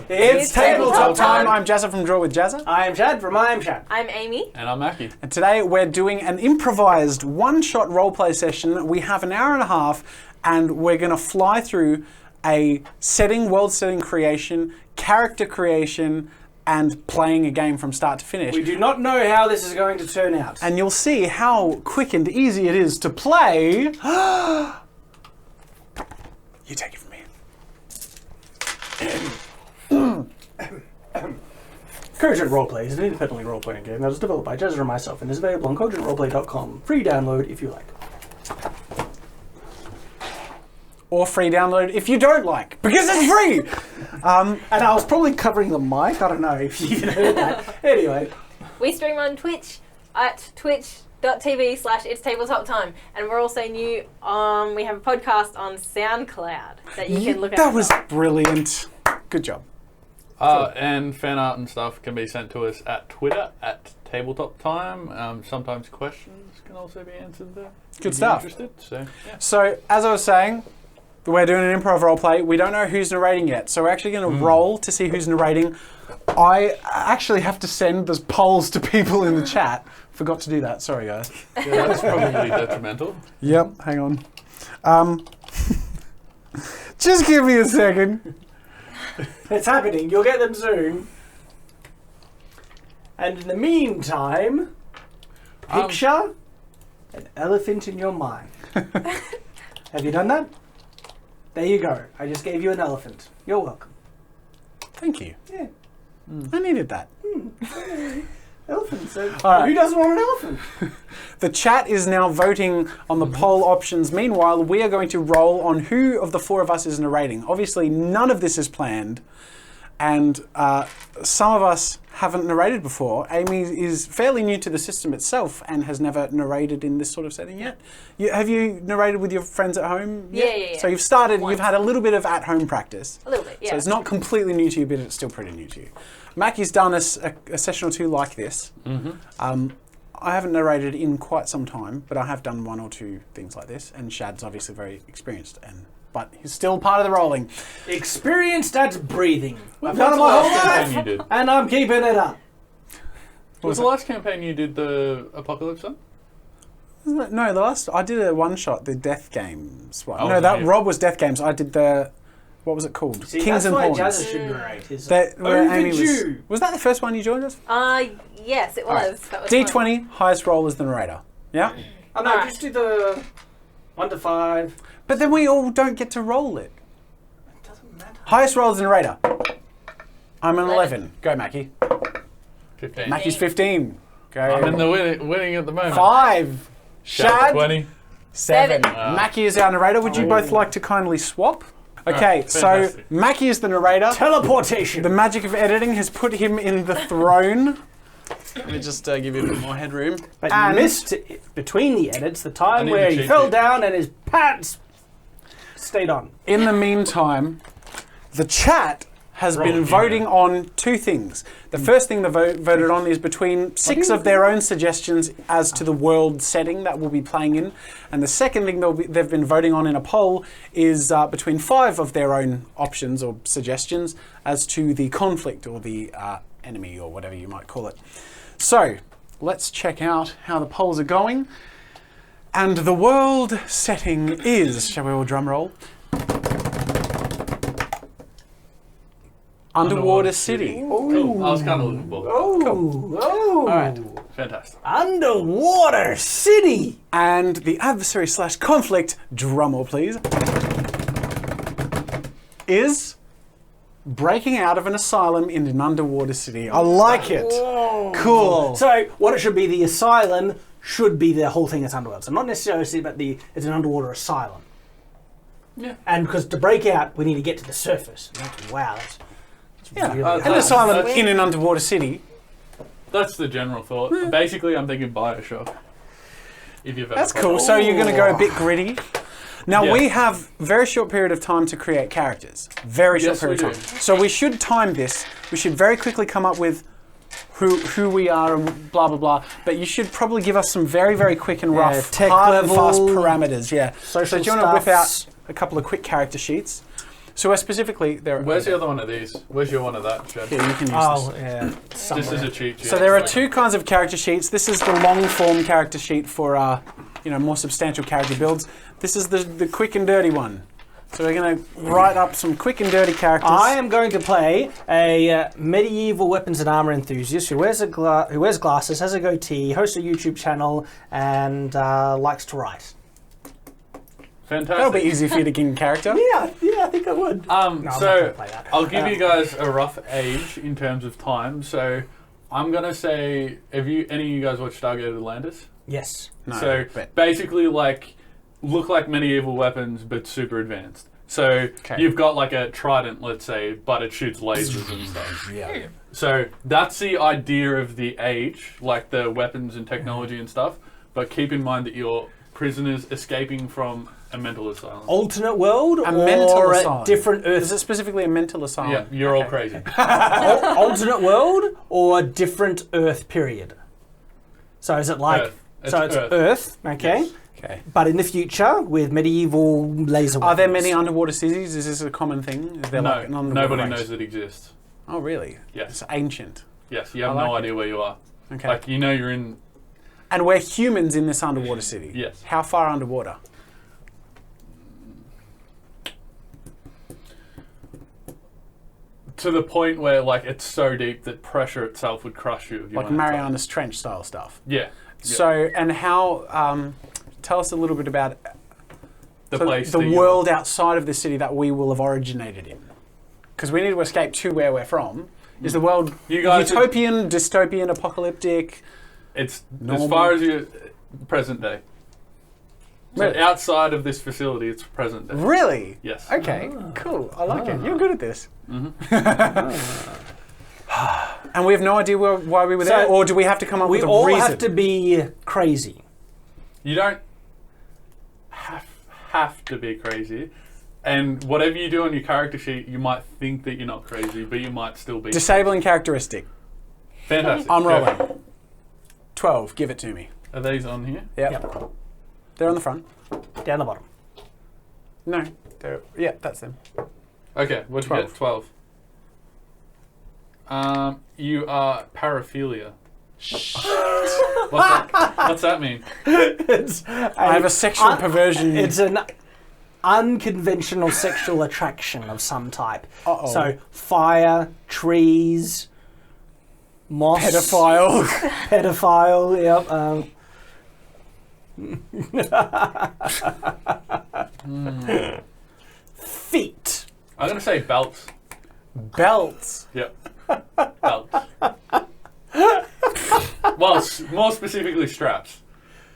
It's tabletop time. I'm Jazza from Draw with Jazza. I'm Shad from I Am Shad. I'm Amy. And I'm Mackie. And today we're doing an improvised one-shot roleplay session. We have an hour and a half and we're going to fly through a setting, world setting creation, character creation, and playing a game from start to finish. We do not know how this is going to turn out. And you'll see how quick and easy it is to play. You take it from me. Cogent Roleplay is an independently role-playing game that was developed by Jazza and myself and is available on cogentroleplay.com. Free download if you like. Or free download if you don't like, because it's free! And I was probably covering the mic. I don't know if you even heard that. Anyway. We stream on Twitch at twitch.tv/It's Tabletop Time. And we're also new. We have a podcast on SoundCloud that you can look at. That was brilliant. Good job. And fan art and stuff can be sent to us at Twitter at Tabletop Time. Sometimes questions can also be answered there. Good stuff. Interested, so, yeah. So, as I was saying, we're doing an improv roleplay. We don't know who's narrating yet, so we're actually going to roll to see who's narrating. I actually have to send those polls to people in the chat. Forgot to do that. Sorry, guys. Yeah, that's probably detrimental. Yep, hang on. Just give me a second. It's happening. You'll get them soon. And in the meantime, picture an elephant in your mind. Have you done that? There you go. I just gave you an elephant. You're welcome. Thank you. Yeah. I needed that. Elephants. All right. Who doesn't want an elephant? The chat is now voting on the poll options. Meanwhile, we are going to roll on who of the four of us is narrating. Obviously, none of this is planned, and some of us haven't narrated before. Amy is fairly new to the system itself and has never narrated in this sort of setting yet. Have you narrated with your friends at home yet? Yeah. So you've started, Once. You've had a little bit of at-home practice. A little bit, yeah. So it's not completely new to you, but it's still pretty new to you. Mackie's done a session or two like this. I haven't narrated in quite some time, but I have done one or two things like this, and Shad's obviously very experienced, but he's still part of the rolling. Experienced at breathing. I've What's done it the my last whole campaign you life, did? and I'm keeping it up. What was the last campaign you did the Apocalypse on? No, the last I did a one shot, the Death Games one. Oh, No, that yeah. Rob was Death Games. I did the what was it called? See, Kings that's and why Pawns. Jazza should narrate. Is That where Amy overdue. was that the first one you joined us? Yes, it was. Alright. That was D20 highest roll is the narrator. Yeah, Oh no, Alright. just do the 1 to 5. but then we all don't get to roll it. It doesn't matter. Highest roll is the narrator. I'm an 11. 11. Go, Mackie. 15. Mackie's 15. Go. I'm in the winning at the moment. 5. Shad. 20. 7. Wow. Mackie is our narrator. Would you both like to kindly swap? Okay, so fantastic. Mackie is the narrator. Teleportation. The magic of editing has put him in the throne. Let me just give you a bit more headroom. But And- you missed it between the edits the I time need where to he change fell it. down and his pants stayed on. In the meantime, the chat has been Rolling, voting yeah. on two things. The first thing they voted on is between 6 of their own suggestions as to the world setting that we'll be playing in. And the second thing they've been voting on in a poll is between 5 of their own options or suggestions as to the conflict or the enemy or whatever you might call it. So let's check out how the polls are going. And the world setting is, shall we all drum roll? Underwater City. Cool. I was kind of looking for that. Oh, All right. Fantastic. Underwater City. And the adversary / conflict, drumroll please, is breaking out of an asylum in an underwater city. I like it. Whoa. Cool. So what it should be, the asylum should be the whole thing that's underwater. So not necessarily a city, but it's an underwater asylum. Yeah. And because to break out, we need to get to the surface. Wow, that's Yeah, really an hard. asylum That's- in an underwater city. That's the general thought. Basically, I'm thinking Bioshock. If you've ever That's played cool. it. So you're going to go a bit gritty. Now Yeah. we have very short period of time to create characters. Very short Yes, period we of do. time. So we should time this. We should very quickly come up with who we are and blah blah blah. But you should probably give us some very very quick and rough, tech hard and level, fast parameters. Yeah. So social do you want to whip out stuffs. a couple of quick character sheets? So specifically, there. Where's the other one of these? Where's your one of that, Chad? Yeah, you can use Oh, this. yeah. This is a cheat sheet. So there are two kinds of character sheets. This is the long form character sheet for more substantial character builds. This is the quick and dirty one. So we're going to write up some quick and dirty characters. I am going to play a medieval weapons and armor enthusiast who wears glasses, has a goatee, hosts a YouTube channel, and likes to write. Fantastic. That'll be easy for you to get in character. Yeah, I think I would. So not gonna play that. I'll give you guys a rough age in terms of time. So I'm gonna say, have any of you guys watched Stargate Atlantis? Yes. No, So but- basically, look like medieval weapons, but super advanced. So you've got like a trident, let's say, but it shoots lasers and stuff. Yeah. So that's the idea of the age, like the weapons and technology and stuff. But keep in mind that you're prisoners escaping from a mental asylum. Alternate world A or mental a asylum. different Is Earth? it specifically a mental asylum? Yeah, you're all crazy. Alternate world or a different Earth period? So is it like... Earth. It's It's Earth, okay. Yes. Okay. But in the future, with medieval laser weapons. Are there many underwater cities? Is this a common thing? Is there No, like an underwater nobody race? knows it exists. Oh, really? Yes. It's ancient. Yes, you have I like no it. idea where you are. Okay. Like, you know you're in... And we're humans in this underwater city. Yes. How far underwater? To the point where, like, it's so deep that pressure itself would crush you. If you Like went inside. Marianas Trench style stuff. Yeah. So, and how? Tell us a little bit about The so place. the that you- world outside of the city that we will have originated in. Because we need to escape to where we're from. Is the world You guys are- utopian, dystopian, apocalyptic? It's Normal. as far as you present day. So Really? outside of this facility, it's present day. Really? Yes. Okay, cool. I like it. You're good at this. Mm-hmm. And we have no idea why we were So there, or do we have to come up We with a all reason? have to be crazy. You don't have to be crazy. And whatever you do on your character sheet, you might think that you're not crazy, but you might still be. Disabling characteristic. Fantastic. I'm Go. rolling. 12. Give it to me. Are these on here? Yep. Yep. They're on the front. Down the bottom. No. Yeah, that's them. Okay, what'd you get? 12. You are paraphilia. What's that mean? I have a sexual perversion. It's an unconventional sexual attraction of some type. Uh-oh. So fire, trees, moss. pedophile. Pedophile, yep. Feet. I'm going to say belts. Belts. Yep. Belts. Well, more specifically straps.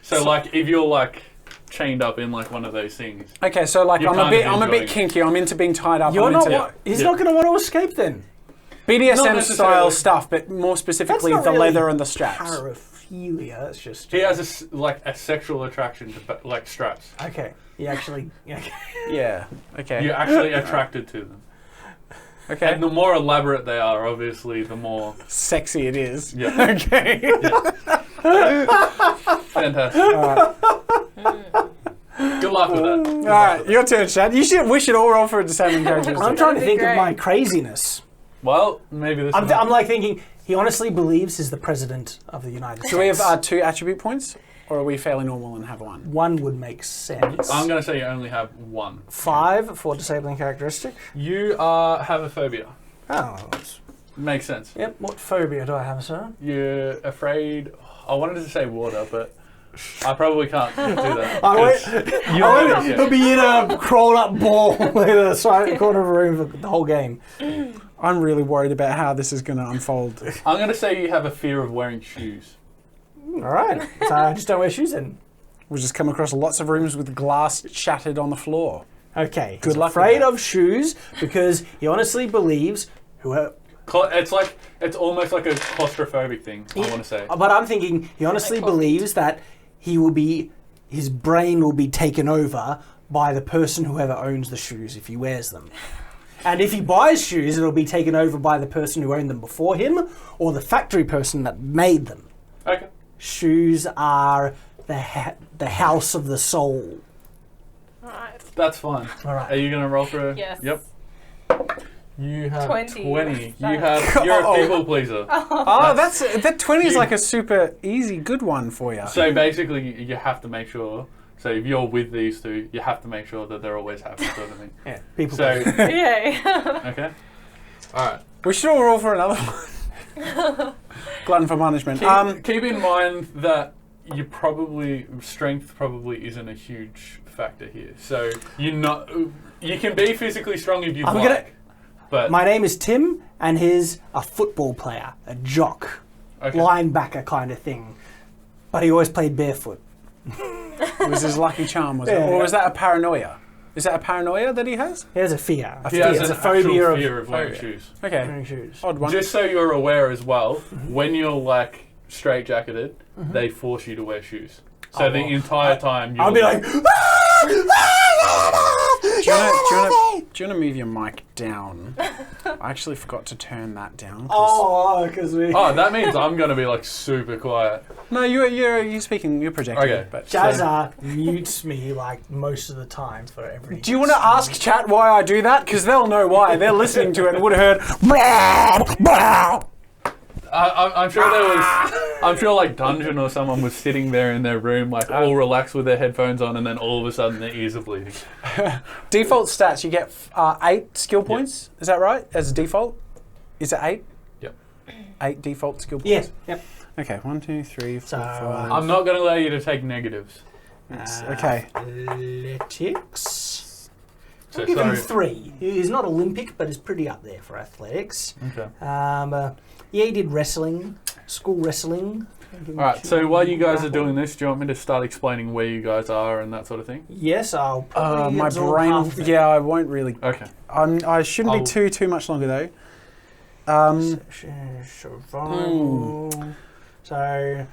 So, like, if you're, like, chained up in, like, one of those things. Okay, so like You're I'm a kind of bit enjoying it. kinky. I'm into being tied up. You're I'm not. into Wa- he's Yeah. not going to want to escape then. BDSM Not style necessarily. stuff, but more specifically That's the not really leather and the straps. Paraphilia. That's just. He has, a sexual attraction to, like, straps. Okay. He actually. Okay. Yeah. Okay. You're actually attracted to them. Okay. And the more elaborate they are, obviously, the more... Sexy it is. Yeah. Okay. Fantastic. Good luck with that. All right, your turn, Shad. We should all roll for a disabling characteristic. I'm trying to That'd be think of great. my craziness. Well, maybe this I'm one. like thinking he honestly believes he's the president of the United States. Do we have 2 attribute points, or are we fairly normal and have 1? One would make sense. I'm going to say you only have 1. 5 for disabling characteristic. You have a phobia. Oh. that's- Makes sense. Yep. What phobia do I have, sir? You're afraid... I wanted to say water, but I probably can't do that. I went. 'cause you'll never He'll get- be in a crawled up ball in the side corner of a room for the whole game. I'm really worried about how this is going to unfold. I'm going to say you have a fear of wearing shoes. All right. So I just don't wear shoes then. We'll just come across lots of rooms with glass shattered on the floor. Okay. Good He's luck with afraid that. of shoes because he honestly believes It's almost like a claustrophobic thing, I want to say. But I'm thinking he honestly Like coffee. believes that his brain will be taken over by the person whoever owns the shoes if he wears them. And if he buys shoes, it'll be taken over by the person who owned them before him or the factory person that made them. Okay. Shoes are the house of the soul. Alright. That's fine. All right. Are you going to roll for a... Yes. Yep. You have 20. 20. You're a people pleaser. Oh, that 20 is like a super easy, good one for you. So basically, you have to make sure. So if you're with these two, you have to make sure that they're always happy, sort of thing. Yeah, people. So Yeah. okay. All right. We should all roll for another one. Glutton for punishment. Keep in mind that strength probably isn't a huge factor here. So you can be physically strong if you like. But My name is Tim, and he's a football player, a jock, linebacker kind of thing. But he always played barefoot. It was his lucky charm, was it? Yeah. Or was that a paranoia? Is that a paranoia that he has? He has a fear. he has It's an a phobia fear of wearing phobia. shoes. Okay. wearing shoes. Odd one. Just so you're aware as well, when you're like straitjacketed, they force you to wear shoes. So the entire time I'll be like, do you want to move your mic down? I actually forgot to turn that down. because we. oh, that means I'm gonna be like super quiet. No, you're speaking. You're projecting. Okay. But Jazza mutes me like most of the time for every. do you want to ask chat why I do that? Because they'll know why. They're listening to it and would have heard. I'm sure I'm sure like Dungeon or someone was sitting there in their room like all relaxed with their headphones on, and then all of a sudden their ears are bleeding. Default stats. You get 8 skill points. Is that right? As a default, is it 8? Yep. 8 default skill points. Yes. Yep. Okay. 1, 2, 3, 4, So, 5. I'm not gonna allow you to take negatives. Okay. Athletics. So I'll give him sorry. 3. He's not Olympic, but he's pretty up there for athletics. Okay. Yeah, he did wrestling, school wrestling. All right. So while you guys are doing this, do you want me to start explaining where you guys are and that sort of thing? Yes, I'll probably My absorb brain. half of it. Yeah, I won't really. Okay. I shouldn't be too much longer though. Survival. So,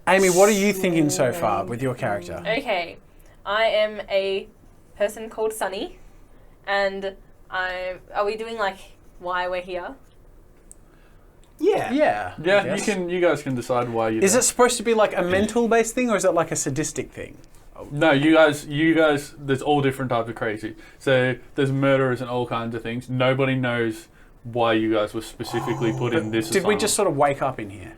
Amy, what are you thinking so far with your character? Okay. I am a person called Sunny, and are we doing like why we're here? yeah. Yeah. Yeah, you guys can decide why you. Is it supposed to be like a mental-based thing, or is it like a sadistic thing? No, you guys. There's all different types of crazy. So there's murderers and all kinds of things. Nobody knows why you guys were specifically put in this. Did we asylum. just sort of wake up in here?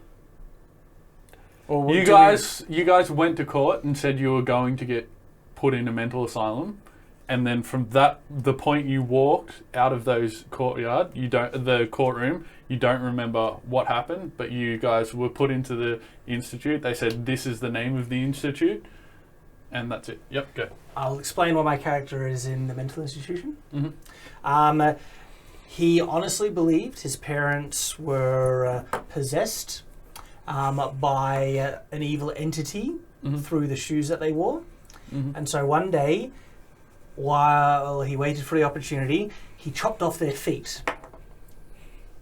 Or You guys went to court and said you were going to get put in a mental asylum, and then from the point you walked out of the courtroom, you don't remember what happened, but you guys were put into the institute. They said this is the name of the institute, and that's it. Yep, go. I'll explain why my character is in the mental institution. Mm-hmm. He honestly believed his parents were possessed by an evil entity through the shoes that they wore. Mm-hmm. And so one day, while he waited for the opportunity, he chopped off their feet.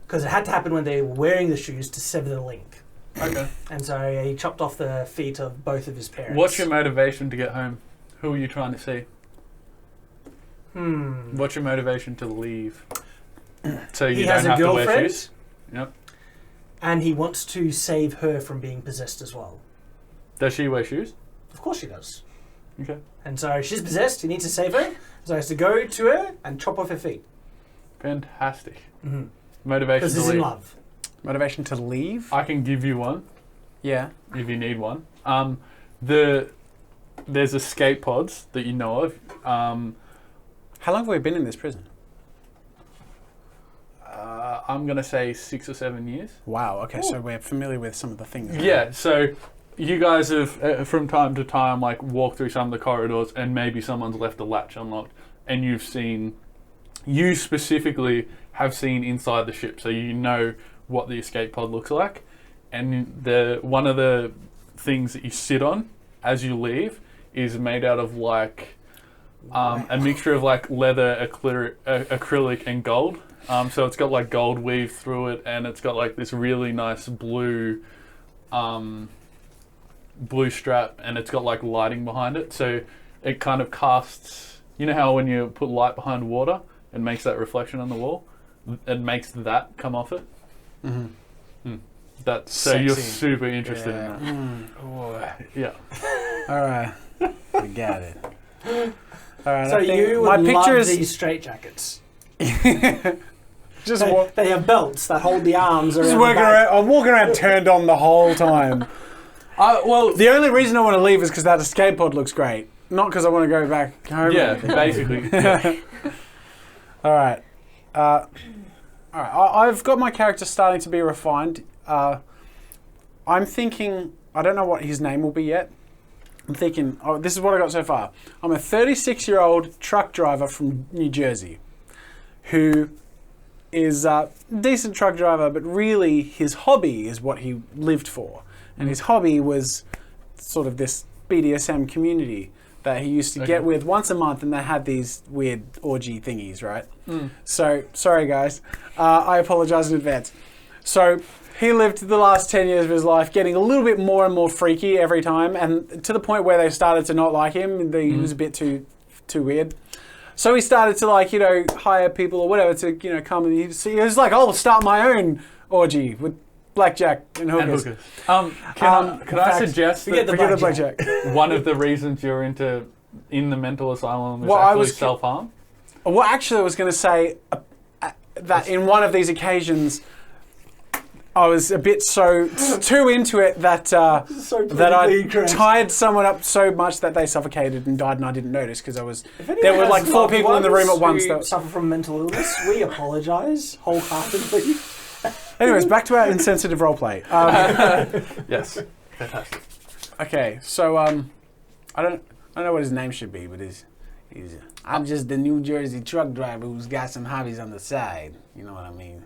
Because it had to happen when they were wearing the shoes to sever the link. Okay. And so he chopped off the feet of both of his parents. What's your motivation to get home? Who are you trying to see? Hmm. What's your motivation to leave? So you He don't has a have to wear girlfriend, shoes? Yep. and he wants to save her from being possessed as well. Does she wear shoes? Of course she does. Okay. And so she's possessed, he needs to save her, so he has to go to her and chop off her feet. Fantastic. Mm-hmm. Motivation Because to he's leave. in love. Motivation to leave? I can give you one Yeah. if you need one. There's escape pods that you know of. How long have we been in this prison? I'm gonna say 6 or 7 years. Wow, okay, so we're familiar with some of the things. Yeah. So you guys have from time to time like walked through some of the corridors, and maybe someone's left a latch unlocked, and you specifically have seen inside the ship, so you know what the escape pod looks like. And one of the things that you sit on as you leave is made out of like a mixture of like leather, acrylic, and gold. So it's got like gold weave through it, and it's got like this really nice blue strap, and it's got like lighting behind it. So it kind of casts. You know how when you put light behind water, it makes that reflection on the wall. It makes that come off it. Mm-hmm. So you're Sexy. super interested in that. Yeah. All right, we got it. All right. So I think you my would picture love is these straitjackets. Just walk. They have belts that hold the arms around. Just the walking back. around. I'm walking around turned on the whole time. Well, The only reason I want to leave is because that escape pod looks great, not because I want to go back home. yeah, basically. Yeah. All right. All right. I've got my character starting to be refined. I'm thinking. I don't know what his name will be yet. I'm thinking. Oh, this is what I got so far. I'm a 36-year-old truck driver from New Jersey, who is a decent truck driver, but really his hobby is what he lived for, and his hobby was sort of this BDSM community that he used to get with once a month, and they had these weird orgy thingies, right? So, sorry guys, I apologize in advance. So, he lived the last 10 years of his life getting a little bit more and more freaky every time, and to the point where they started to not like him. He was a bit too weird. So he started to hire people or whatever to come, and he was like, "I'll start my own orgy with blackjack and hookers." Can I suggest forget that the Forget the blackjack. one of the reasons you're in the mental asylum is Well, I actually was- self-harm? Well, actually, I was going to say that in one of these occasions, I was a bit too into it that I politically incorrect. tied someone up so much that they suffocated and died, and I didn't notice because there were like 4 people in the room at once. Who suffer from mental illness. We apologise wholeheartedly. Anyways, back to our insensitive roleplay. Yes. Fantastic. Okay, so I don't know what his name should be, but he's I'm just the New Jersey truck driver who's got some hobbies on the side. You know what I mean?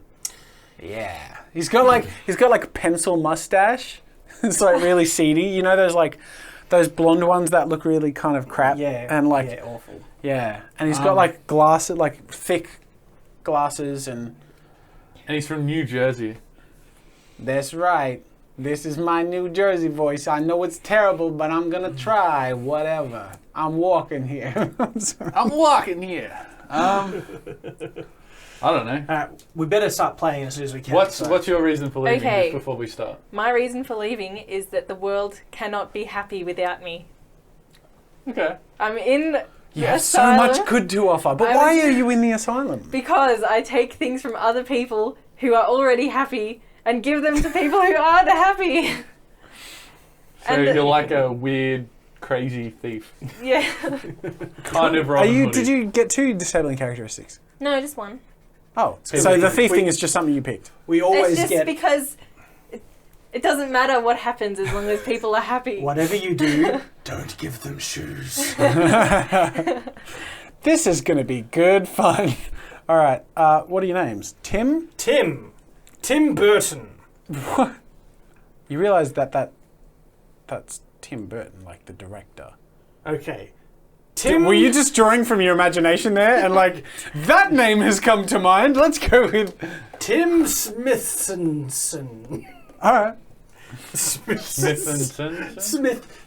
Yeah. He's got like a pencil mustache. It's like really seedy. You know those blonde ones that look really kind of crap. Yeah. And awful. yeah. And he's got like glasses, like thick glasses, and he's from New Jersey. that's right. This is my New Jersey voice. I know it's terrible, but I'm gonna try. Whatever. I'm walking here. I'm walking here. I don't know. We better start playing as soon as we can. What's your reason for leaving Okay. just before we start? My reason for leaving is that the world cannot be happy without me. Okay. I'm in You the have so asylum much good to offer. But I why was- are you in the asylum? because I take things from other people who are already happy and give them to people who aren't happy. So And- you're like a weird, crazy thief. Yeah. Kind of Robin Hood-y. Did you get 2 disabling characteristics? No, just one. Oh, So so the we- thief we- thing is just something you picked. We always It's just get because it doesn't matter what happens as long as people are happy. whatever you do. Don't give them shoes. This is going to be good fun. All right. What are your names? Tim? Tim Burton. What? You realise that's Tim Burton, like the director. Okay. Tim. Were you just drawing from your imagination there? And like, that name has come to mind. Let's go with... Tim Smithson. All right. Smithson?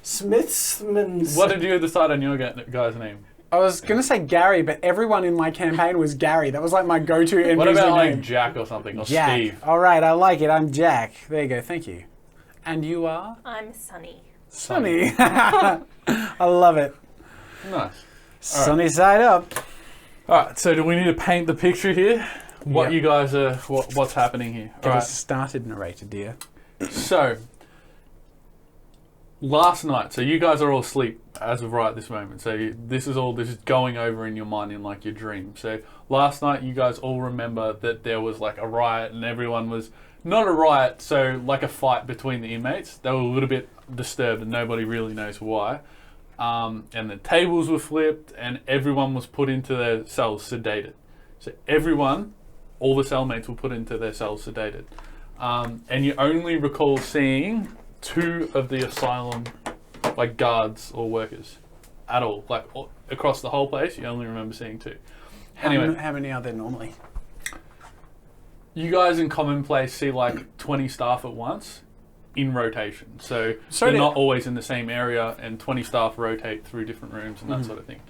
Smithson. What did you decide on your guy's name? I was going to say Gary, but everyone in my campaign was Gary. That was like my go-to NPC What about name. like Jack or something? Or Jack. Steve? All right, I like it. I'm Jack. There you go. Thank you. And you are? I'm Sunny. Sunny. I love it. Nice. Sunny side up. Alright, so do we need to paint the picture here? What Yep. you guys are, what's happening here? Get Alright, us started, narrator dear. so last night, so you guys are all asleep as of right this moment. So this is going over in your mind in like your dream. So last night you guys all remember that there was like a riot and everyone was, not a riot, so like a fight between the inmates. They were a little bit disturbed and nobody really knows why. And the tables were flipped and everyone was put into their cells sedated. So everyone, all the cellmates were put into their cells sedated. And you only recall seeing 2 of the asylum like guards or workers at all. Like across the whole place, you only remember seeing 2. Anyway, How many are there normally? you guys in Commonplace see like 20 staff at once in rotation. So So they're did- not always in the same area and 20 staff rotate through different rooms and that sort of thing.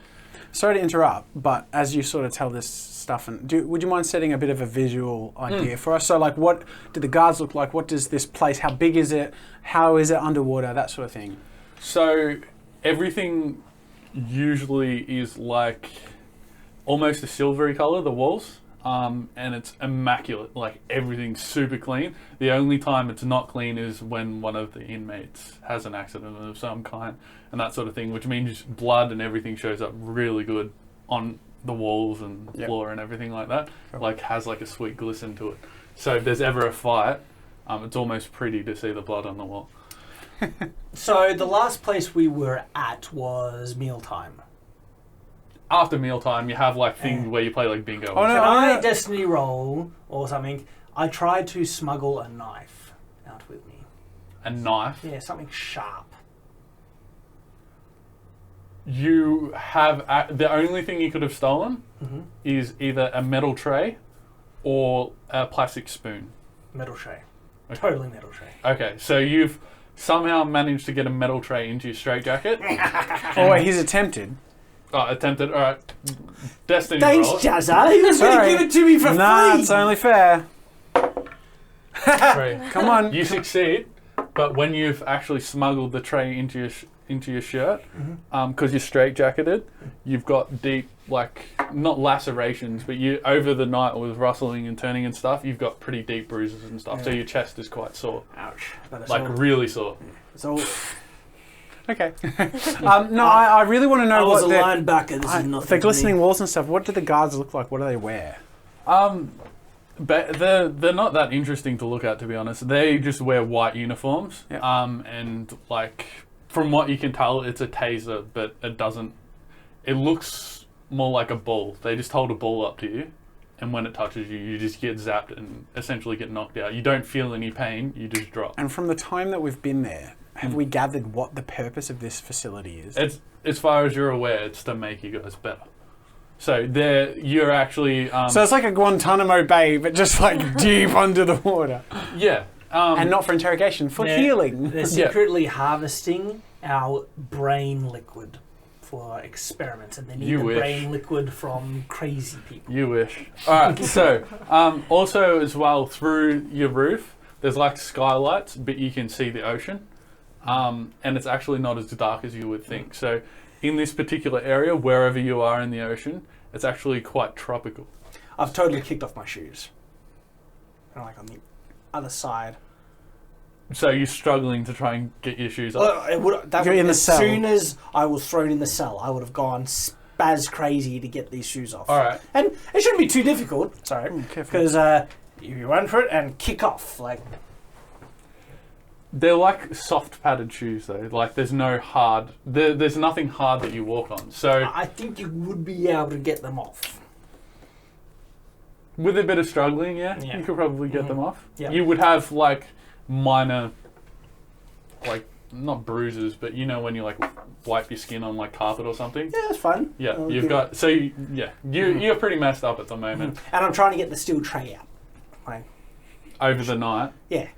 Sorry to interrupt, but as you sort of tell this stuff, and would you mind setting a bit of a visual idea for us? So, like, what do the guards look like? What does this place? How big is it? How is it underwater? That sort of thing. So everything usually is like almost a silvery color, the walls. and it's immaculate. Like everything's super clean. The only time it's not clean is when one of the inmates has an accident of some kind and that sort of thing, which means blood and everything shows up really good on the walls and floor and everything like that. Sure. Like has like a sweet glisten to it. So if there's ever a fight, it's almost pretty to see the blood on the wall. So the last place we were at was mealtime. After mealtime, you have like things where you play like bingo. Oh, no. Can I destiny roll or something? I tried to smuggle a knife out with me. A knife. Yeah, something sharp. You have the only thing you could have stolen is either a metal tray or a plastic spoon. Metal tray. Okay. Totally metal tray. Okay, so you've somehow managed to get a metal tray into your straitjacket. Oh, wait, he's attempted. Oh, attempted. All right. Destiny Thanks, roll. Jazza. You was going to Sorry. give it to me for free. It's only fair. Three. Come on. You succeed, but when you've actually smuggled the tray into your shirt, because you're straitjacketed, you've got deep, like, not lacerations, but you over the night with rustling and turning and stuff, you've got pretty deep bruises and stuff. So your chest is quite sore, Ouch. But it's like all, really sore. it's all, Okay. No, I really want to know I was what a linebacker. This is nothing the to glistening me. walls and stuff. What do the guards look like? What do they wear? But they're not that interesting to look at, to be honest. They just wear white uniforms, Yep. and like from what you can tell, it's a taser, but it doesn't. It looks more like a ball. They just hold a ball up to you, and when it touches you, you just get zapped and essentially get knocked out. You don't feel any pain. You just drop. And from the time that we've been there, have we gathered what the purpose of this facility is? It's as far as you're aware, it's to make you guys better. So you're actually. So it's like a Guantanamo Bay, but just like deep under the water. Yeah. And not for interrogation, for healing. They're secretly harvesting our brain liquid for experiments, and they need You the wish. brain liquid from crazy people. You wish. All right. So, also as well through your roof, there's like skylights, but you can see the ocean, and it's actually not as dark as you would think. So, in this particular area, wherever you are in the ocean, it's actually quite tropical. I've totally kicked off my shoes. And like on the other side. So you're struggling to try and get your shoes off. You're in the as cell. soon as I was thrown in the cell, I would have gone spaz crazy to get these shoes off. All right. And it shouldn't be too difficult. Sorry, Careful. because you run for it and kick off. Like They're like soft padded shoes though. Like there's no hard. There's nothing hard that you walk on. So I think you would be able to get them off. with a bit of struggling, Yeah. you could probably get them off. Yeah. You would have like minor, like not bruises, but you know when you like wipe your skin on like carpet or something. Yeah, it's fun. Yeah, you've got you're pretty messed up at the moment. And I'm trying to get the steel tray out. Like, Over the night, yeah.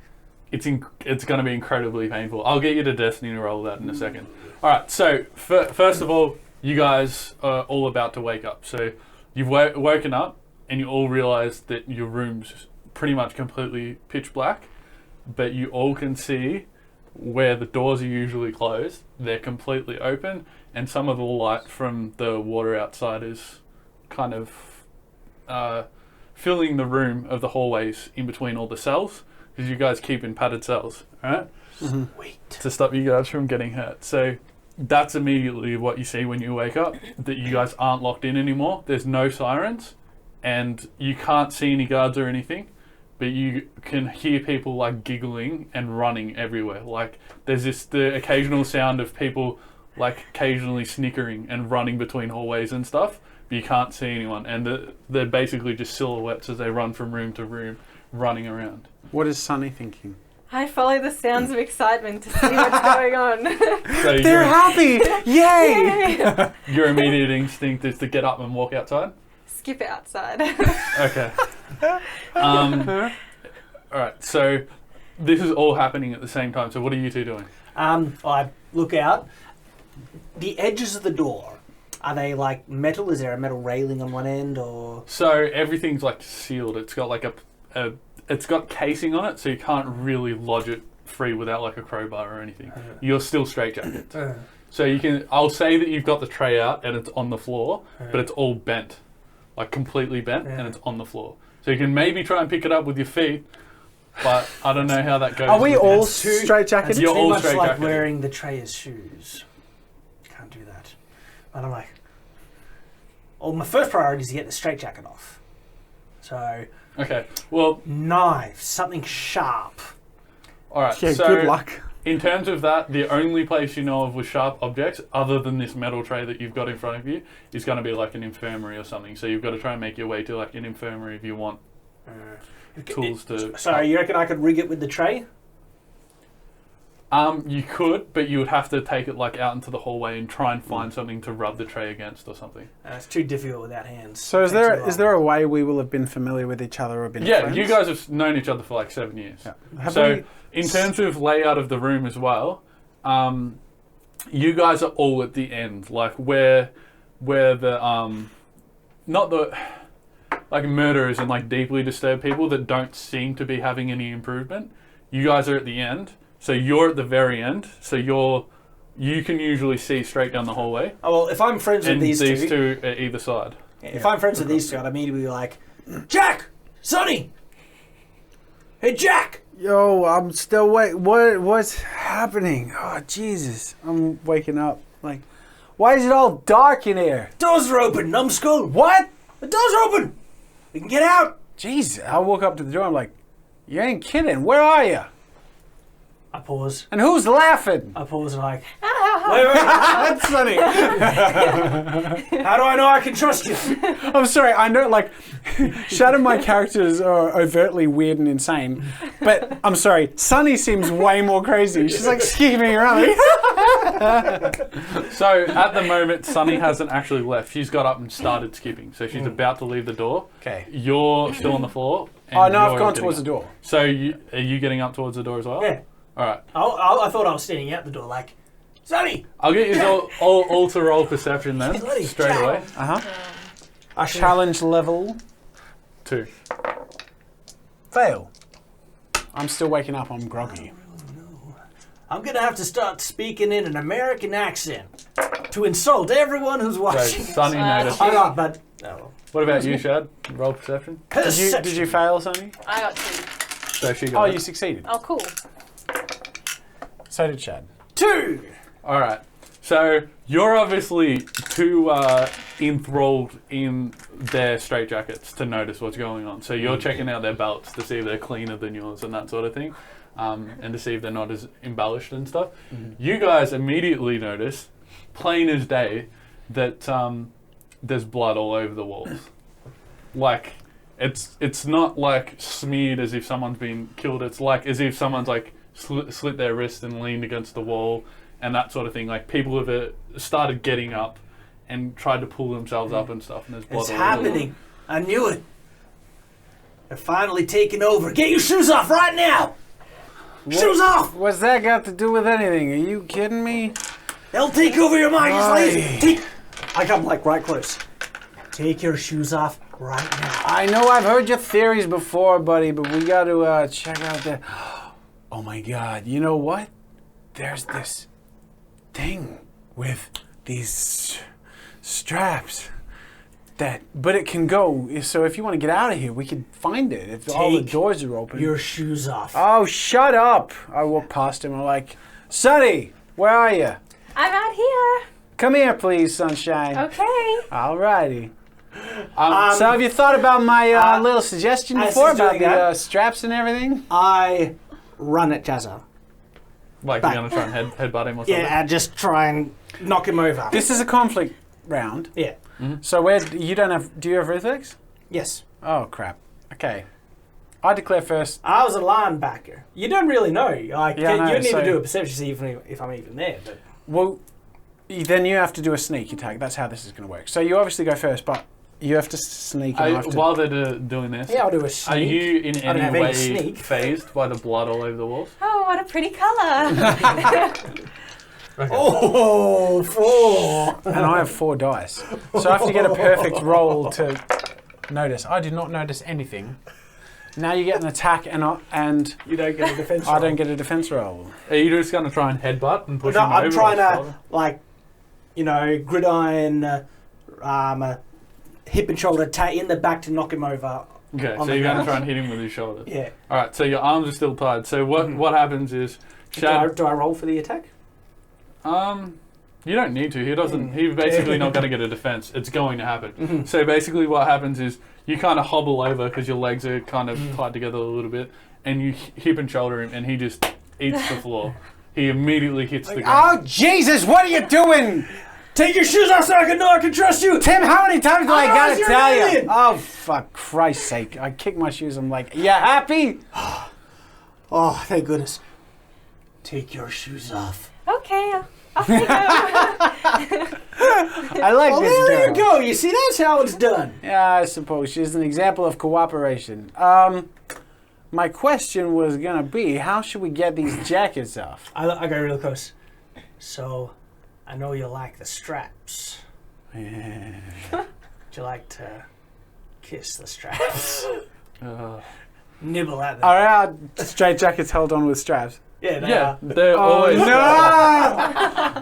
it's going to be incredibly painful. I'll get you to Destiny to roll that in a second. All right, so first of all, you guys are all about to wake up. So you've woken up and you all realise that your room's pretty much completely pitch black, but you all can see where the doors are usually closed. They're completely open, and some of the light from the water outside is kind of filling the room of the hallways in between all the cells, because you guys keep in padded cells, all right? Wait. To stop you guys from getting hurt. So that's immediately what you see when you wake up, that you guys aren't locked in anymore. There's no sirens, and you can't see any guards or anything, but you can hear people like giggling and running everywhere. Like there's the occasional sound of people like occasionally snickering and running between hallways and stuff, but you can't see anyone, and they're basically just silhouettes as they run from room to room, running around. What is Sunny thinking? I follow the sounds of excitement to see what's going on. So They're happy! Yay! Yay! your immediate instinct is to get up and walk outside? Skip outside. Okay. All right, so this is all happening at the same time. So what are you two doing? I look out. The edges of the door, are they like metal? Is there a metal railing on one end, or? So everything's like sealed. It's got like it's got casing on it, so you can't really lodge it free without like a crowbar or anything. You're still straitjackets. So you can. I'll say that you've got the tray out and it's on the floor, but it's all bent. like completely bent, and it's on the floor. So you can maybe try and pick it up with your feet, but I don't know how that goes. Are we with all this. straitjackets? It's You're too all much like straitjacketed. wearing the tray as shoes. You can't do that. And I'm like, well, my first priority is to get the straitjacket off. So, Okay, well, knife, something sharp. all right. Yeah, so good luck. in terms of that, the only place you know of with sharp objects, other than this metal tray that you've got in front of you, is going to be like an infirmary or something. So you've got to try and make your way to like an infirmary if you want tools to. So you reckon I could rig it with the tray? You could, but you would have to take it like out into the hallway and try and find something to rub the tray against or something. It's too difficult without hands. So is Takes too long. there a way we will have been familiar with each other or been Yeah, friends? you guys have known each other for like 7 years. Yeah. Have So we- in terms of layout of the room as well, you guys are all at the end, like where the not the like murderers and like deeply disturbed people that don't seem to be having any improvement. You guys are at the end, so you're at the very end. So you can usually see straight down the hallway, Oh, well, if I'm friends with and these two, two at either side. if I'm friends with these two, I'd immediately be like, Jack! Sonny! Hey, Jack! Yo, I'm still what's happening? Oh, Jesus. I'm waking up. Like, why is it all dark in here? Doors are open, numbskull! What? The doors are open! We can get out! Jesus. I woke up to the door. I'm like, you ain't kidding. Where are you? I pause. And who's laughing? I pause and like, wait, That's funny. how do I know I can trust you? I'm sorry. I know, like, Shadow, my characters are overtly weird and insane. But I'm sorry. Sunny seems way more crazy. She's like scheming around. So at the moment, Sunny hasn't actually left. She's got up and started skipping. So she's about to leave the door. Okay. You're still on the floor. and Oh, no, I've you're gone getting towards the up. door. So are you getting up towards the door as well? Yeah. All right. I thought I was standing out the door like, Sonny! I'll get you all to roll perception then, Bloody straight Jack. away. Uh-huh. Challenge level. 2. Fail. I'm still waking up. I'm groggy. I'm gonna have to start speaking in an American accent to insult everyone who's So watching. Sunny noticed. I'm not, but... Oh. What about you, Shad? Roll perception. Did you fail, Sunny? I got 2. So she Oh, got you it. succeeded. Oh, cool. So did Chad. 2! All right. So you're obviously too enthralled in their straitjackets to notice what's going on. So you're checking out their belts to see if they're cleaner than yours and that sort of thing, and to see if they're not as embellished and stuff. You guys immediately notice, plain as day, that there's blood all over the walls. Like it's not like smeared as if someone's been killed. It's like as if someone's like slit their wrist and leaned against the wall. And that sort of thing. Like people have started getting up and tried to pull themselves up and stuff. And there's blood It's all over them. happening. I knew it. They're finally taking over. Get your shoes off right now! Shoes off! What's that got to do with anything? Are you kidding me? They'll take over your mind. Just Aye. leave. I come like right close. Take your shoes off right now. I know I've heard your theories before, buddy, but we got to check out the. Oh my God! You know what? There's this thing with these straps but it can go. So if you want to get out of here, we could find it if all the Take doors are open. Your shoes off. Oh, shut up! I walk past him. I'm like, Sonny, where are you? I'm out here. Come here, please, sunshine. Okay. Alrighty. So have you thought about my little suggestion as before he's about doing the that- straps and everything? I run at Jazza. Like Back. you're gonna try and headbutt him or something. Yeah, and just try and knock him over. This is a conflict round. Yeah. So where you don't have? Do you have reflex? Yes. Oh crap. Okay. I declare first. I was a linebacker. You don't really know. Like, Yeah, I know, you need so- to do a perception to see if I'm even there. But Well, then you have to do a sneak attack. That's how this is going to work. So you obviously go first, but you have to sneak. And I have to, While they're doing this, yeah, I'll do a sneak. are you in don't have any any way sneak. phased by the blood all over the walls? Oh, what a pretty color. Oh, 4. and I have 4 dice. So I have to get a perfect roll to notice. I did not notice anything. Now you get an attack, and You don't get a defense. I don't get a defense roll. Are you just gonna try and headbutt and push No, him I'm over? trying or to, like, gridiron, hit hip and shoulder in the back to knock him over. Okay, on so the you're going to ground. try and hit him with his shoulders. Yeah. All right, so your arms are still tied. So what happens is, Do I roll for the attack? you don't need to. He doesn't. He's basically not going to get a defense. It's going to happen. So basically, what happens is you kind of hobble over because your legs are kind of tied together a little bit, and you hip and shoulder him, and he just eats the floor. He immediately hits the ground. Oh, Jesus, what are you doing? Take your shoes off so I can know I can trust you. Tim, how many times do I gotta you're tell an you? alien. Oh, fuck Christ's sake. I kick my shoes. I'm like, you happy? Oh, thank goodness. Take your shoes off. Okay, I'll take them. I like Well, this there girl. you go. You see, that's how it's done. Yeah, I suppose. She's an example of cooperation. My question was gonna be, how should we get these jackets off? I got real close. So, I know you like the straps. Yeah. Would you like to kiss the straps? Nibble at them. Are our straight jackets held on with straps? Yeah, they Yeah, are. they're Oh, always. no!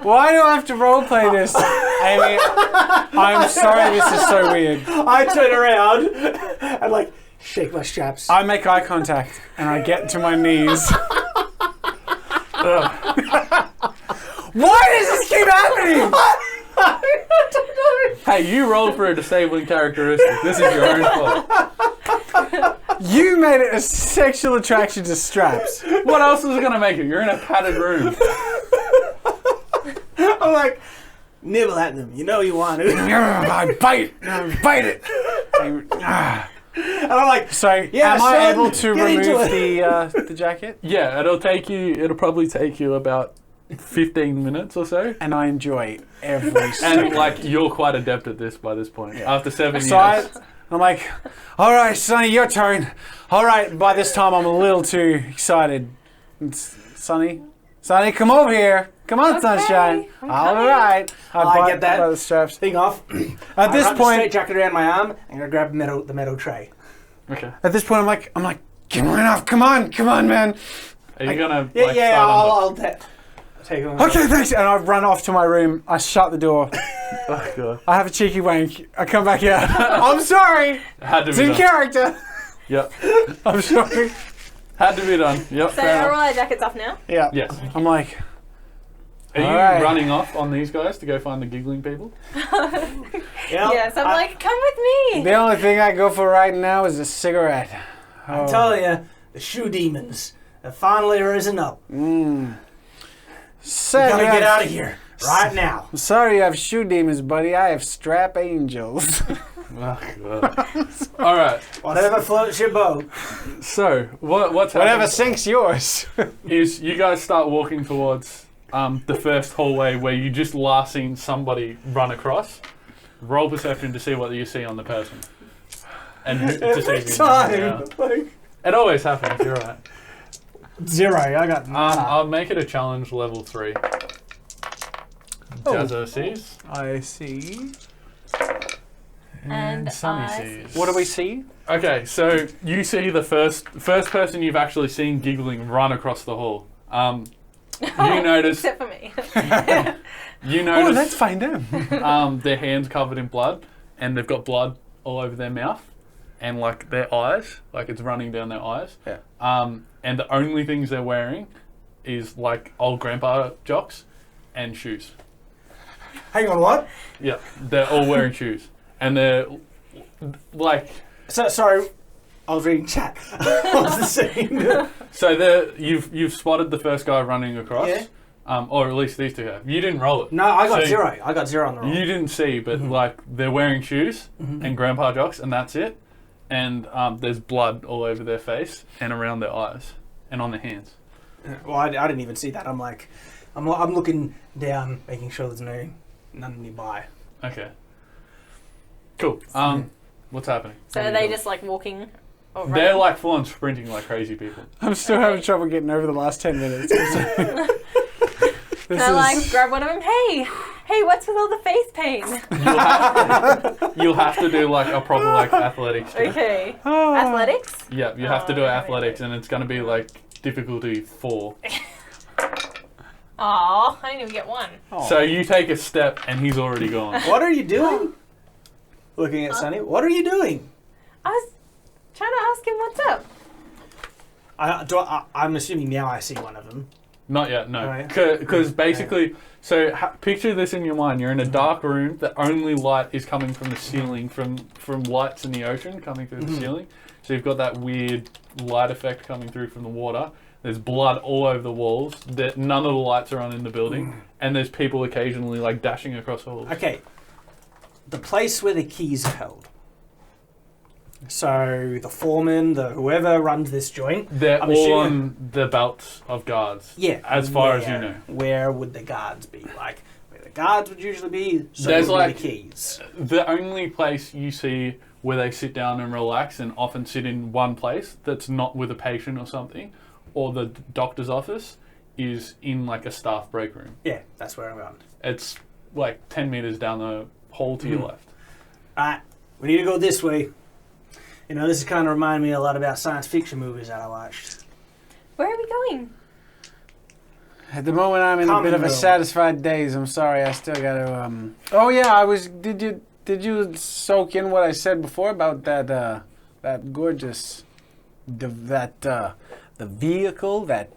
Why do I have to roleplay this? Amy, I'm sorry, this is so weird. I turn around and like shake my straps. I make eye contact and I get to my knees. Why does this keep happening? Hey, you rolled for a disabling characteristic. This is your own fault. You made it a sexual attraction to straps. What else is going to make it? You're in a padded room. I'm like, nibble at them. You know you want to. I bite it. And I'm like, So, Yeah, am I son, able to get into remove the jacket? Yeah, it'll probably take you about 15 minutes or so. And I enjoy every second. And like you're quite adept at this by this point. After 7 years. So I'm like, all right, Sonny, your turn. All right, by this time I'm a little too excited. Sonny, come over here. Come on, Okay, sunshine. I'm All coming. right. I get that. By the straps. thing off. At this point, straight jacket around my arm. I'm gonna grab the metal tray. Okay. I'm like, get mine off. Come on, man. Are you gonna Yeah, like yeah. start on I'll take them. Okay, thanks. And I run off to my room. I shut the door. Oh god. I have a cheeky wank. I come back out. I'm sorry. Had to It's be in done. character. Yep. I'm sorry. Had to be done. Yep. So fair are all enough. our jackets off now? Yeah. Yes. I'm like, Are you Alright. running off on these guys to go find the giggling people? Yes, I'm like, come with me. the only thing I go for right now is a cigarette. I'm telling you, the shoe demons have finally risen up. Sad Gotta you get have- out of here right now. I'm sorry you have shoe demons, buddy. I have strap angels. Oh god. All right. Whatever floats your boat. So what's Whatever happening sinks yours. is you guys start walking towards the first hallway where you just last seen somebody run across. Roll perception to see what you see on the person. And to see if you know who they are. Like, It always happens. You're right. 0. I got I'll make it a challenge level 3. Oh. Jazza sees. I see. And Sunny I sees. What do we see? Okay, so you see the first person you've actually seen giggling run across the hall. You notice. Except for me. You Oh, let's notice find them. their hands covered in blood, and they've got blood all over their mouth, and like their eyes, like it's running down their eyes. Yeah. And the only things they're wearing is like old grandpa jocks and shoes. Hang on, what? Yeah, they're all wearing shoes, and they're like. So, sorry, I was reading chat. What's the scene? So you've spotted the first guy running across, Yeah. or at least these two have. You didn't roll it. No, I got So 0. I got 0 on the roll. You didn't see, but like they're wearing shoes and grandpa jocks, and that's it. And there's blood all over their face and around their eyes and on their hands. Well, I didn't even see that. I'm like, I'm looking down, making sure there's none nearby. Okay. Cool. What's happening? So are they just like walking? Or They're running? like full on sprinting like crazy people. I'm still having trouble getting over the last 10 minutes. Can I like grab one of them? Hey, what's with all the face paint? You'll have to do like a proper like athletics. check. Okay. Athletics? Yeah, you have to do Oh, athletics, and it's going to be like difficulty 4. Aw, I didn't even get one. So you take a step, and he's already gone. What are you doing? looking at Sunny. What are you doing? I was trying to ask him what's up. I'm assuming now I see one of them. Not yet, no. Right. Because basically, so picture this in your mind. You're in a dark room. The only light is coming from the ceiling, from lights in the ocean coming through the ceiling. So you've got that weird light effect coming through from the water. There's blood all over the walls. None of the lights are on in the building. And there's people occasionally like dashing across halls. Okay. The place where the keys are held. So the foreman, whoever runs this joint. They're I'm all assuming- on the belts of guards. Yeah. As far as you know. Where would the guards be? Like, where the guards would usually be, so There's would like- the keys. The only place you see where they sit down and relax and often sit in one place that's not with a patient or something, or the doctor's office, is in like a staff break room. Yeah, that's where I'm going. It's like 10 meters down the hall to your left. Alright, we need to go this way. You know, this is kind of remind me a lot about science fiction movies that I watched. Where are we going? At the moment, I'm in a Common bit of a room. satisfied daze. I'm sorry, I still got to. Oh yeah, I was. Did you soak in what I said before about that gorgeous, the vehicle that?